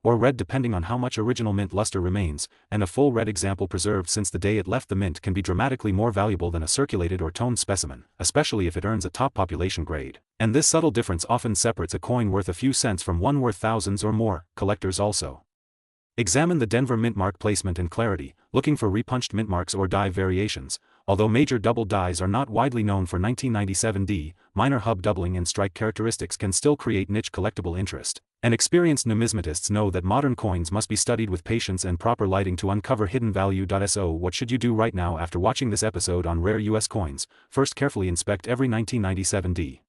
or red depending on how much original mint luster remains, and a full red example preserved since the day it left the mint can be dramatically more valuable than a circulated or toned specimen, especially if it earns a top population grade. And this subtle difference often separates a coin worth a few cents from one worth thousands or more. Collectors also examine the Denver mint mark placement and clarity, looking for repunched mint marks or die variations. Although major double dies are not widely known for 1997 D, minor hub doubling and strike characteristics can still create niche collectible interest. And experienced numismatists know that modern coins must be studied with patience and proper lighting to uncover hidden value. So what should you do right now after watching this episode on rare US coins? First, carefully inspect every 1997 D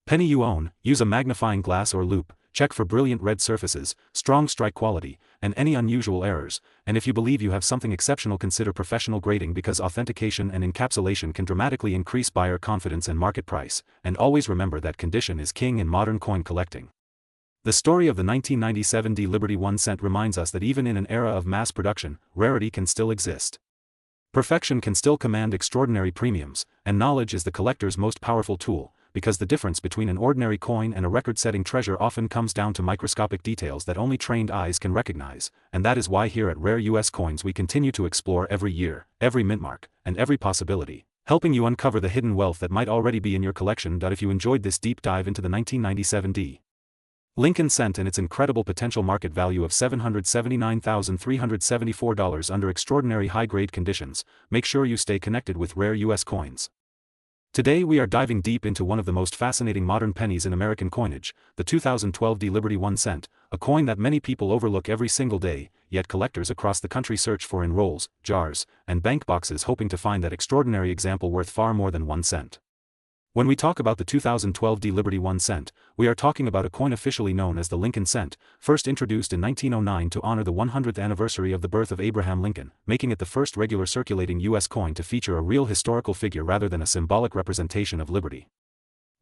penny you own, use a magnifying glass or loupe, check for brilliant red surfaces, strong strike quality, and any unusual errors, and if you believe you have something exceptional, consider professional grading because authentication and encapsulation can dramatically increase buyer confidence and market price. And always remember that condition is king in modern coin collecting. The story of the 1997 D Liberty 1 cent reminds us that even in an era of mass production, rarity can still exist. Perfection can still command extraordinary premiums, and knowledge is the collector's most powerful tool, because the difference between an ordinary coin and a record-setting treasure often comes down to microscopic details that only trained eyes can recognize. And that is why here at Rare US Coins we continue to explore every year, every mint mark, and every possibility, helping you uncover the hidden wealth that might already be in your collection. If you enjoyed this deep dive into the 1997 D Lincoln cent and its incredible potential market value of $779,374 under extraordinary high-grade conditions, make sure you stay connected with Rare US Coins. Today we are diving deep into one of the most fascinating modern pennies in American coinage, the 2012 D Liberty 1 cent, a coin that many people overlook every single day, yet collectors across the country search for in rolls, jars, and bank boxes hoping to find that extraordinary example worth far more than 1 cent. When we talk about the 2012 D Liberty 1 cent, we are talking about a coin officially known as the Lincoln cent, first introduced in 1909 to honor the 100th anniversary of the birth of Abraham Lincoln, making it the first regular circulating U.S. coin to feature a real historical figure rather than a symbolic representation of liberty.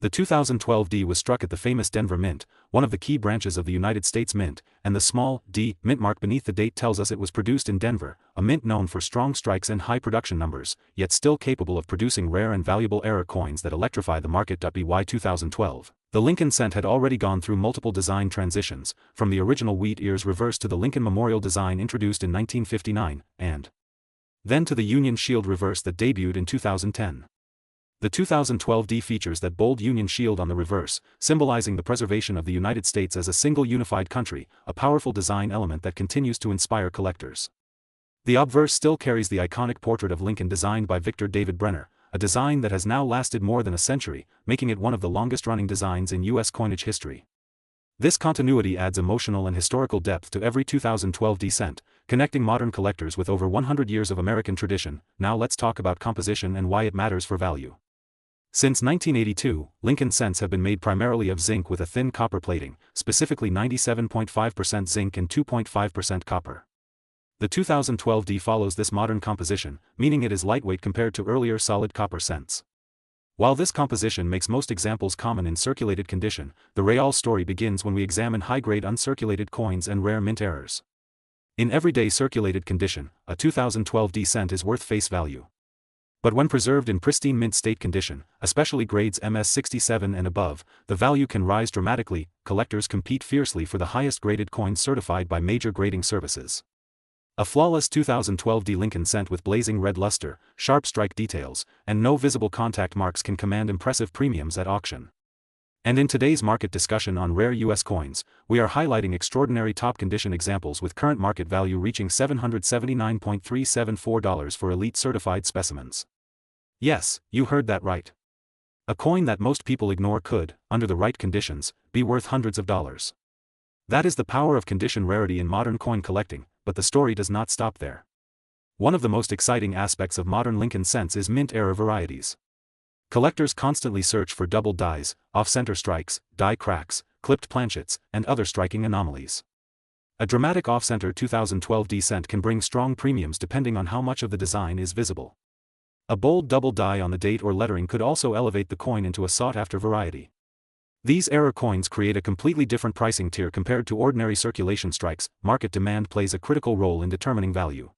The 2012 D was struck at the famous Denver Mint, one of the key branches of the United States Mint, and the small D mint mark beneath the date tells us it was produced in Denver, a mint known for strong strikes and high production numbers, yet still capable of producing rare and valuable error coins that electrify the market. By 2012, the Lincoln cent had already gone through multiple design transitions, from the original wheat ears reverse to the Lincoln Memorial design introduced in 1959, and then to the Union Shield reverse that debuted in 2010. The 2012 D features that bold Union Shield on the reverse, symbolizing the preservation of the United States as a single unified country, a powerful design element that continues to inspire collectors. The obverse still carries the iconic portrait of Lincoln designed by Victor David Brenner, a design that has now lasted more than a century, making it one of the longest-running designs in U.S. coinage history. This continuity adds emotional and historical depth to every 2012 D cent, connecting modern collectors with over 100 years of American tradition. Now let's talk about composition and why it matters for value. Since 1982, Lincoln cents have been made primarily of zinc with a thin copper plating, specifically 97.5% zinc and 2.5% copper. The 2012 D follows this modern composition, meaning it is lightweight compared to earlier solid copper cents. While this composition makes most examples common in circulated condition, the real story begins when we examine high-grade uncirculated coins and rare mint errors. In everyday circulated condition, a 2012 D cent is worth face value. But when preserved in pristine mint state condition, especially grades MS67 and above, the value can rise dramatically. Collectors compete fiercely for the highest graded coins certified by major grading services. A flawless 2012 D Lincoln cent with blazing red luster, sharp strike details, and no visible contact marks can command impressive premiums at auction. And in today's market discussion on rare U.S. coins, we are highlighting extraordinary top-condition examples with current market value reaching $779.374 for elite certified specimens. Yes, you heard that right. A coin that most people ignore could, under the right conditions, be worth hundreds of dollars. That is the power of condition rarity in modern coin collecting, but the story does not stop there. One of the most exciting aspects of modern Lincoln cents is mint-era varieties. Collectors constantly search for double dies, off-center strikes, die cracks, clipped planchets, and other striking anomalies. A dramatic off-center 2012 D cent can bring strong premiums depending on how much of the design is visible. A bold double die on the date or lettering could also elevate the coin into a sought-after variety. These era coins create a completely different pricing tier compared to ordinary circulation strikes. Market demand plays a critical role in determining value.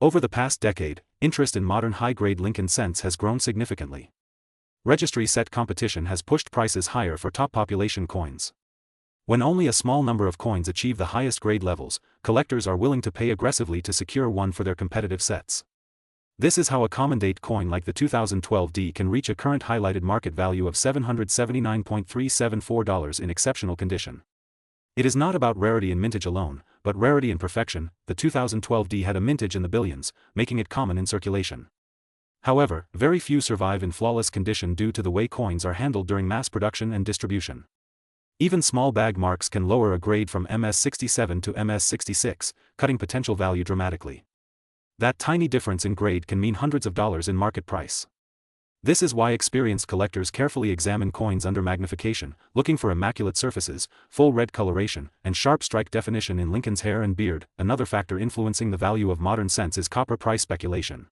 Over the past decade, interest in modern high-grade Lincoln cents has grown significantly. Registry set competition has pushed prices higher for top population coins. When only a small number of coins achieve the highest grade levels, collectors are willing to pay aggressively to secure one for their competitive sets. This is how a common date coin like the 2012 D can reach a current highlighted market value of $779.374 in exceptional condition. It is not about rarity in mintage alone, but rarity in perfection. The 2012 D had a mintage in the billions, making it common in circulation. However, very few survive in flawless condition due to the way coins are handled during mass production and distribution. Even small bag marks can lower a grade from MS67 to MS66, cutting potential value dramatically. That tiny difference in grade can mean hundreds of dollars in market price. This is why experienced collectors carefully examine coins under magnification, looking for immaculate surfaces, full red coloration, and sharp strike definition in Lincoln's hair and beard. Another factor influencing the value of modern cents is copper price speculation.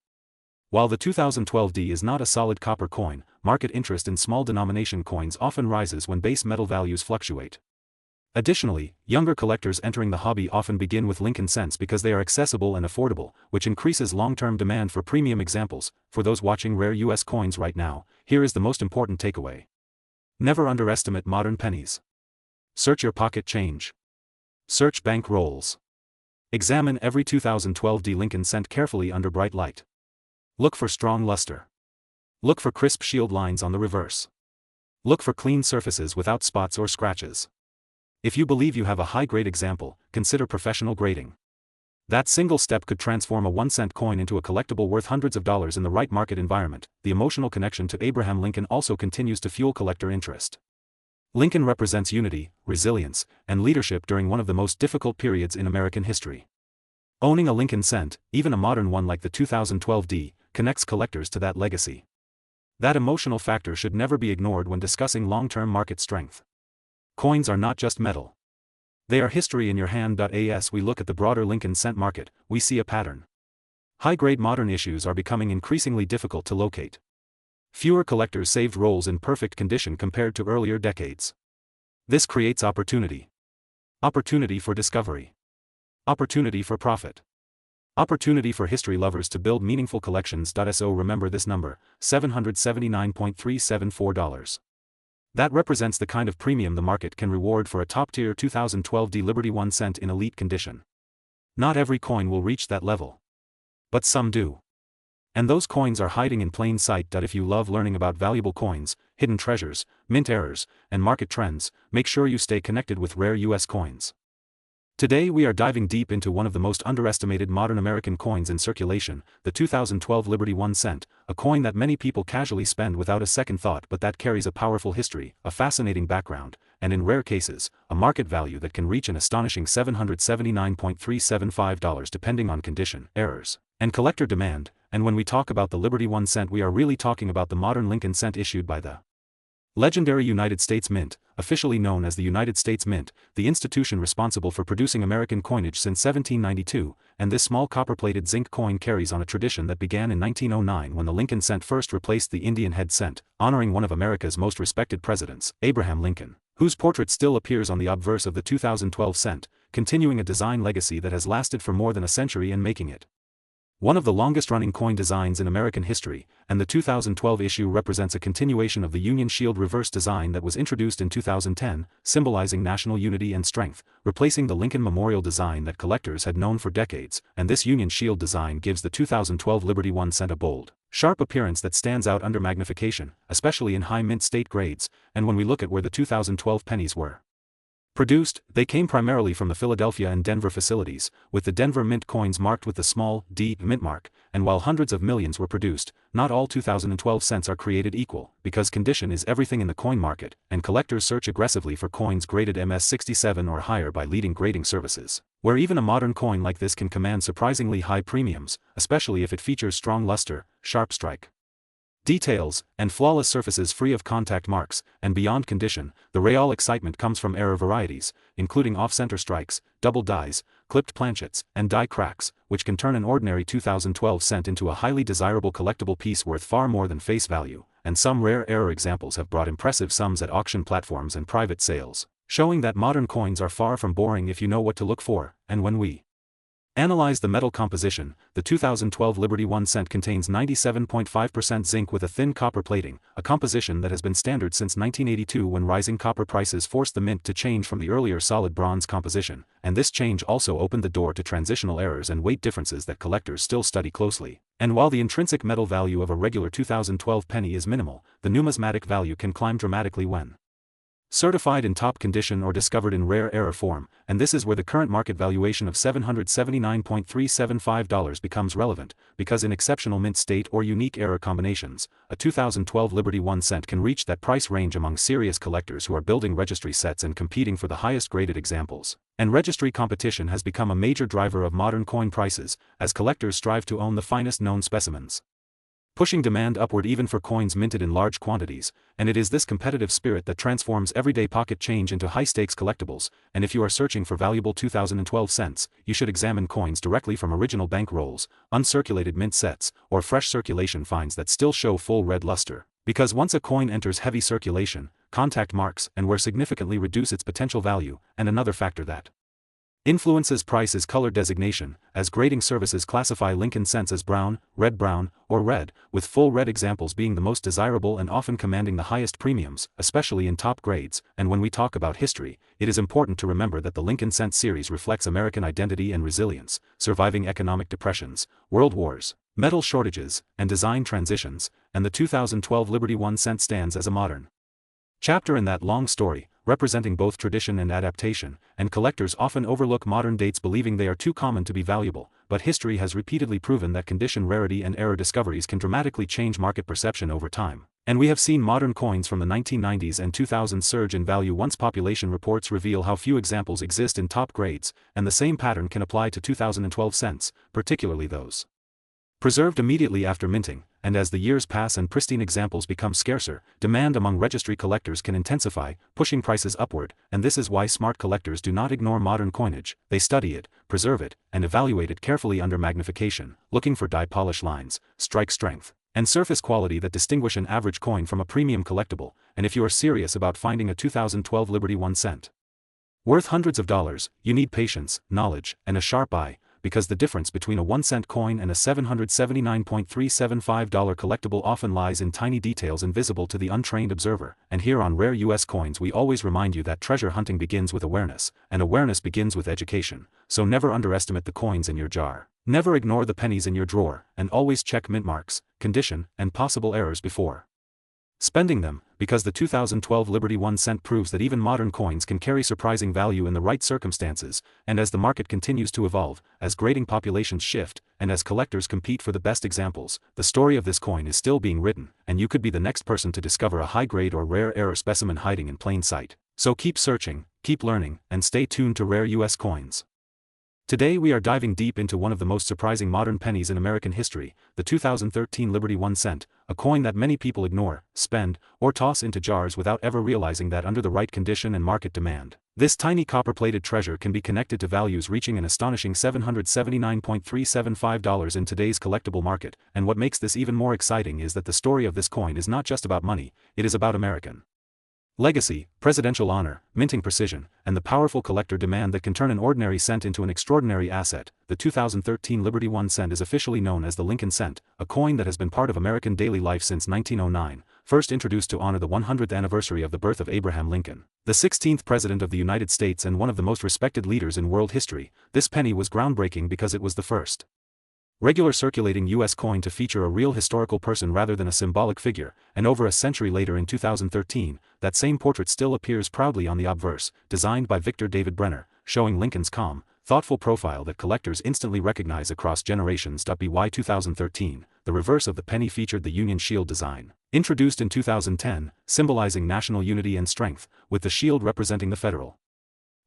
While the 2012 D is not a solid copper coin, market interest in small denomination coins often rises when base metal values fluctuate. Additionally, younger collectors entering the hobby often begin with Lincoln cents because they are accessible and affordable, which increases long-term demand for premium examples. For those watching rare U.S. coins right now, here is the most important takeaway. Never underestimate modern pennies. Search your pocket change. Search bank rolls. Examine every 2012 D Lincoln cent carefully under bright light. Look for strong luster. Look for crisp shield lines on the reverse. Look for clean surfaces without spots or scratches. If you believe you have a high-grade example, consider professional grading. That single step could transform a 1-cent coin into a collectible worth hundreds of dollars in the right market environment. The emotional connection to Abraham Lincoln also continues to fuel collector interest. Lincoln represents unity, resilience, and leadership during one of the most difficult periods in American history. Owning a Lincoln cent, even a modern one like the 2012 D, connects collectors to that legacy. That emotional factor should never be ignored when discussing long-term market strength. Coins are not just metal. They are history in your hand. As we look at the broader Lincoln cent market, we see a pattern. High-grade modern issues are becoming increasingly difficult to locate. Fewer collectors saved rolls in perfect condition compared to earlier decades. This creates opportunity. Opportunity for discovery. Opportunity for profit. Opportunity for history lovers to build meaningful collections. So remember this number, $779.374. That represents the kind of premium the market can reward for a top-tier 2012 D Liberty 1 cent in elite condition. Not every coin will reach that level. But some do. And those coins are hiding in plain sight. If you love learning about valuable coins, hidden treasures, mint errors, and market trends, make sure you stay connected with rare U.S. coins. Today we are diving deep into one of the most underestimated modern American coins in circulation, the 2012 Liberty 1 cent, a coin that many people casually spend without a second thought, but that carries a powerful history, a fascinating background, and in rare cases, a market value that can reach an astonishing $779.375 depending on condition, errors, and collector demand. And when we talk about the Liberty 1 cent, we are really talking about the modern Lincoln cent issued by the legendary United States Mint, officially known as the United States Mint, the institution responsible for producing American coinage since 1792, and this small copper-plated zinc coin carries on a tradition that began in 1909 when the Lincoln cent first replaced the Indian head cent, honoring one of America's most respected presidents, Abraham Lincoln, whose portrait still appears on the obverse of the 2012 cent, continuing a design legacy that has lasted for more than a century and making it one of the longest-running coin designs in American history, and the 2012 issue represents a continuation of the Union Shield reverse design that was introduced in 2010, symbolizing national unity and strength, replacing the Lincoln Memorial design that collectors had known for decades, and this Union Shield design gives the 2012 Liberty 1 cent a bold, sharp appearance that stands out under magnification, especially in high mint state grades, and when we look at where the 2012 pennies were produced, they came primarily from the Philadelphia and Denver facilities, with the Denver mint coins marked with the small d mint mark, and while hundreds of millions were produced, not all 2012 cents are created equal, because condition is everything in the coin market, and collectors search aggressively for coins graded MS67 or higher by leading grading services, where even a modern coin like this can command surprisingly high premiums, especially if it features strong luster, sharp strike details, and flawless surfaces free of contact marks, and beyond condition. The real excitement comes from error varieties, including off-center strikes, double dies, clipped planchets, and die cracks, which can turn an ordinary 2012 cent into a highly desirable collectible piece worth far more than face value, and some rare error examples have brought impressive sums at auction platforms and private sales, showing that modern coins are far from boring if you know what to look for. And when we analyze the metal composition, the 2012 Liberty 1 cent contains 97.5% zinc with a thin copper plating, a composition that has been standard since 1982 when rising copper prices forced the mint to change from the earlier solid bronze composition, and this change also opened the door to transitional errors and weight differences that collectors still study closely. And while the intrinsic metal value of a regular 2012 penny is minimal, the numismatic value can climb dramatically when certified in top condition or discovered in rare error form, and this is where the current market valuation of $779.375 becomes relevant, because in exceptional mint state or unique error combinations, a 2012 Liberty 1 cent can reach that price range among serious collectors who are building registry sets and competing for the highest graded examples. And registry competition has become a major driver of modern coin prices, as collectors strive to own the finest known specimens, pushing demand upward even for coins minted in large quantities, and it is this competitive spirit that transforms everyday pocket change into high-stakes collectibles. And if you are searching for valuable 2012 cents, you should examine coins directly from original bank rolls, uncirculated mint sets, or fresh circulation finds that still show full red luster, because once a coin enters heavy circulation, contact marks and wear significantly reduce its potential value. And another factor that influences price is color designation, as grading services classify Lincoln cents as brown, or red, with full red examples being the most desirable and often commanding the highest premiums, especially in top grades. And when we talk about history, it is important to remember that the Lincoln cent series reflects American identity and resilience, surviving economic depressions, world wars, metal shortages, and design transitions, and the 2012 Liberty 1 cent stands as a modern chapter in that long story, representing both tradition and adaptation. And collectors often overlook modern dates believing they are too common to be valuable, but history has repeatedly proven that condition rarity and error discoveries can dramatically change market perception over time. And we have seen modern coins from the 1990s and 2000s surge in value once population reports reveal how few examples exist in top grades, and the same pattern can apply to 2012 cents, particularly those preserved immediately after minting. And as the years pass and pristine examples become scarcer, demand among registry collectors can intensify, pushing prices upward. And this is why smart collectors do not ignore modern coinage. They study it, preserve it, and evaluate it carefully under magnification, looking for die polish lines, strike strength, and surface quality that distinguish an average coin from a premium collectible. And if you are serious about finding a 2012 Liberty 1 cent worth hundreds of dollars, you need patience, knowledge, and a sharp eye, because the difference between a 1 cent coin and a $779.375 collectible often lies in tiny details invisible to the untrained observer. And here on Rare US Coins we always remind you that treasure hunting begins with awareness, and awareness begins with education. So never underestimate the coins in your jar, never ignore the pennies in your drawer, and always check mint marks, condition, and possible errors before spending them, because the 2012 Liberty 1 cent proves that even modern coins can carry surprising value in the right circumstances. And as the market continues to evolve, as grading populations shift, and as collectors compete for the best examples, the story of this coin is still being written, and you could be the next person to discover a high-grade or rare error specimen hiding in plain sight. So keep searching, keep learning, and stay tuned to Rare US Coins. Today we are diving deep into one of the most surprising modern pennies in American history, the 2013 Liberty 1 cent, a coin that many people ignore, spend, or toss into jars without ever realizing that under the right condition and market demand, this tiny copper-plated treasure can be connected to values reaching an astonishing $779.375 in today's collectible market. And what makes this even more exciting is that the story of this coin is not just about money, it is about American Legacy, presidential honor, minting precision, and the powerful collector demand that can turn an ordinary cent into an extraordinary asset. The 2013 Liberty 1 cent is officially known as the Lincoln cent, a coin that has been part of American daily life since 1909, first introduced to honor the 100th anniversary of the birth of Abraham Lincoln, the 16th President of the United States and one of the most respected leaders in world history. This penny was groundbreaking because it was the first regular circulating U.S. coin to feature a real historical person rather than a symbolic figure, and over a century later in 2013, that same portrait still appears proudly on the obverse, designed by Victor David Brenner, showing Lincoln's calm, thoughtful profile that collectors instantly recognize across generations. By 2013, the reverse of the penny featured the Union Shield design, introduced in 2010, symbolizing national unity and strength, with the shield representing the federal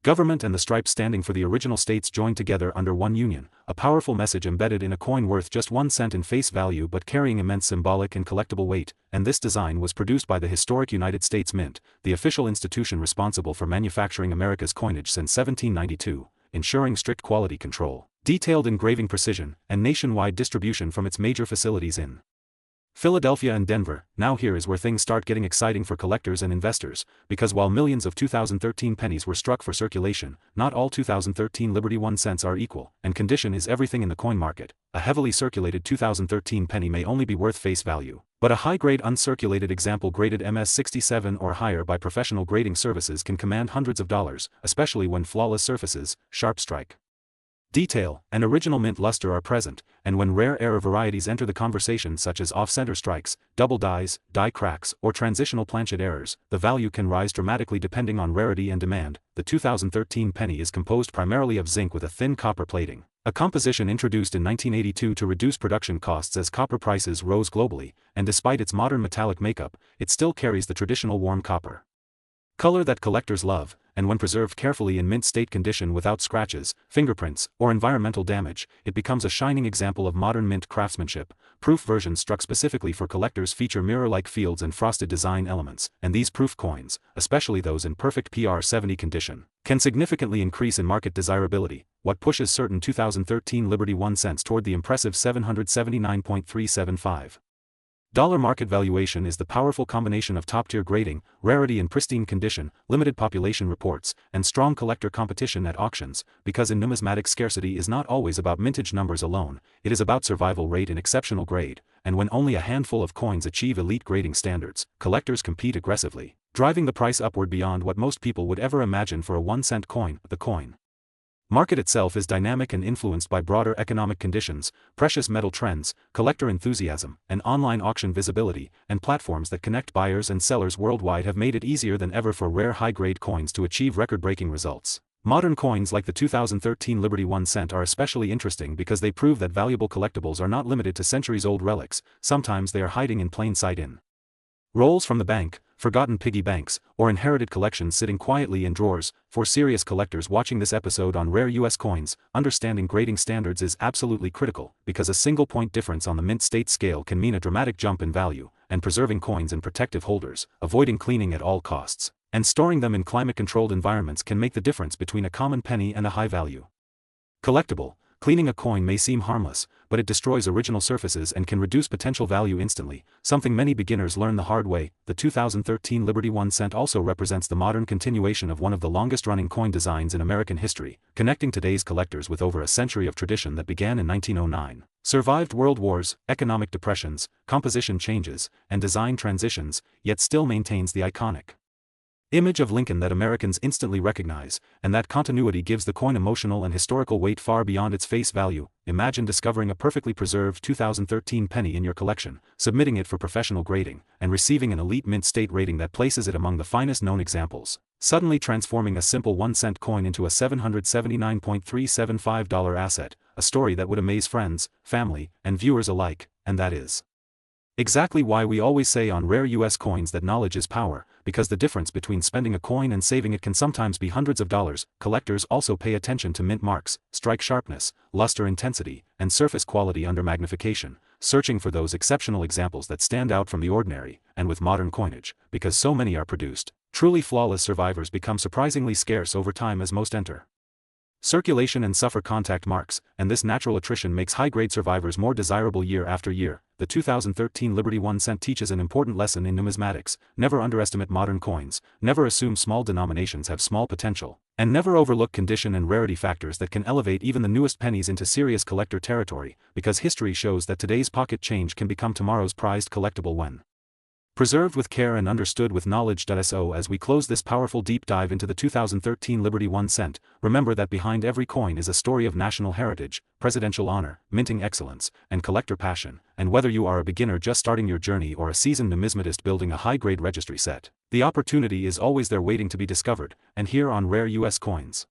government and the stripes standing for the original states joined together under one union, a powerful message embedded in a coin worth just 1 cent in face value but carrying immense symbolic and collectible weight. And this design was produced by the historic United States Mint, the official institution responsible for manufacturing America's coinage since 1792, ensuring strict quality control, detailed engraving precision, and nationwide distribution from its major facilities in Philadelphia and Denver. Now here is where things start getting exciting for collectors and investors, because while millions of 2013 pennies were struck for circulation, not all 2013 Liberty 1 cents are equal, and condition is everything in the coin market. A heavily circulated 2013 penny may only be worth face value, but a high-grade uncirculated example graded MS67 or higher by professional grading services can command hundreds of dollars, especially when flawless surfaces, sharp strike detail, and original mint luster are present, and when rare error varieties enter the conversation such as off-center strikes, double dies, die cracks, or transitional planchet errors, the value can rise dramatically depending on rarity and demand. The 2013 penny is composed primarily of zinc with a thin copper plating, a composition introduced in 1982 to reduce production costs as copper prices rose globally, and despite its modern metallic makeup, it still carries the traditional warm copper color that collectors love, and when preserved carefully in mint state condition without scratches, fingerprints, or environmental damage, it becomes a shining example of modern mint craftsmanship. Proof versions struck specifically for collectors feature mirror-like fields and frosted design elements, and these proof coins, especially those in perfect PR70 condition, can significantly increase in market desirability, what pushes certain 2013 Liberty 1 cents toward the impressive $779.375 market valuation. Is the powerful combination of top-tier grading, rarity in pristine condition, limited population reports, and strong collector competition at auctions, because in numismatic scarcity is not always about mintage numbers alone, it is about survival rate in exceptional grade, and when only a handful of coins achieve elite grading standards, collectors compete aggressively, driving the price upward beyond what most people would ever imagine for a 1-cent coin. The coin market itself is dynamic and influenced by broader economic conditions, precious metal trends, collector enthusiasm, and online auction visibility, and platforms that connect buyers and sellers worldwide have made it easier than ever for rare high-grade coins to achieve record-breaking results. Modern coins like the 2013 Liberty 1 cent are especially interesting because they prove that valuable collectibles are not limited to centuries-old relics. Sometimes they are hiding in plain sight in rolls from the bank, forgotten piggy banks, or inherited collections sitting quietly in drawers. For serious collectors watching this episode on rare U.S. coins, understanding grading standards is absolutely critical, because a single point difference on the mint state scale can mean a dramatic jump in value, and preserving coins in protective holders, avoiding cleaning at all costs, and storing them in climate-controlled environments can make the difference between a common penny and a high-value collectible. Cleaning a coin may seem harmless, but it destroys original surfaces and can reduce potential value instantly, something many beginners learn the hard way. The 2013 Liberty 1 cent also represents the modern continuation of one of the longest-running coin designs in American history, connecting today's collectors with over a century of tradition that began in 1909. Survived world wars, economic depressions, composition changes, and design transitions, yet still maintains the iconic image of Lincoln that Americans instantly recognize, and that continuity gives the coin emotional and historical weight far beyond its face value. Imagine discovering a perfectly preserved 2013 penny in your collection, submitting it for professional grading, and receiving an elite mint state rating that places it among the finest known examples, suddenly transforming a simple 1-cent coin into a $779.375 asset, a story that would amaze friends, family, and viewers alike. And that is exactly why we always say on rare U.S. coins that knowledge is power, because the difference between spending a coin and saving it can sometimes be hundreds of dollars. Collectors also pay attention to mint marks, strike sharpness, luster intensity, and surface quality under magnification, searching for those exceptional examples that stand out from the ordinary. And with modern coinage, because so many are produced, truly flawless survivors become surprisingly scarce over time as most enter circulation and suffer contact marks, and this natural attrition makes high-grade survivors more desirable year after year. the 2013 Liberty 1 cent teaches an important lesson in numismatics: never underestimate modern coins, never assume small denominations have small potential, and never overlook condition and rarity factors that can elevate even the newest pennies into serious collector territory, because history shows that today's pocket change can become tomorrow's prized collectible when preserved with care and understood with knowledge. So as we close this powerful deep dive into the 2013 Liberty 1 cent, remember that behind every coin is a story of national heritage, presidential honor, minting excellence, and collector passion, and whether you are a beginner just starting your journey or a seasoned numismatist building a high-grade registry set, the opportunity is always there waiting to be discovered, and here on Rare U.S. Coins.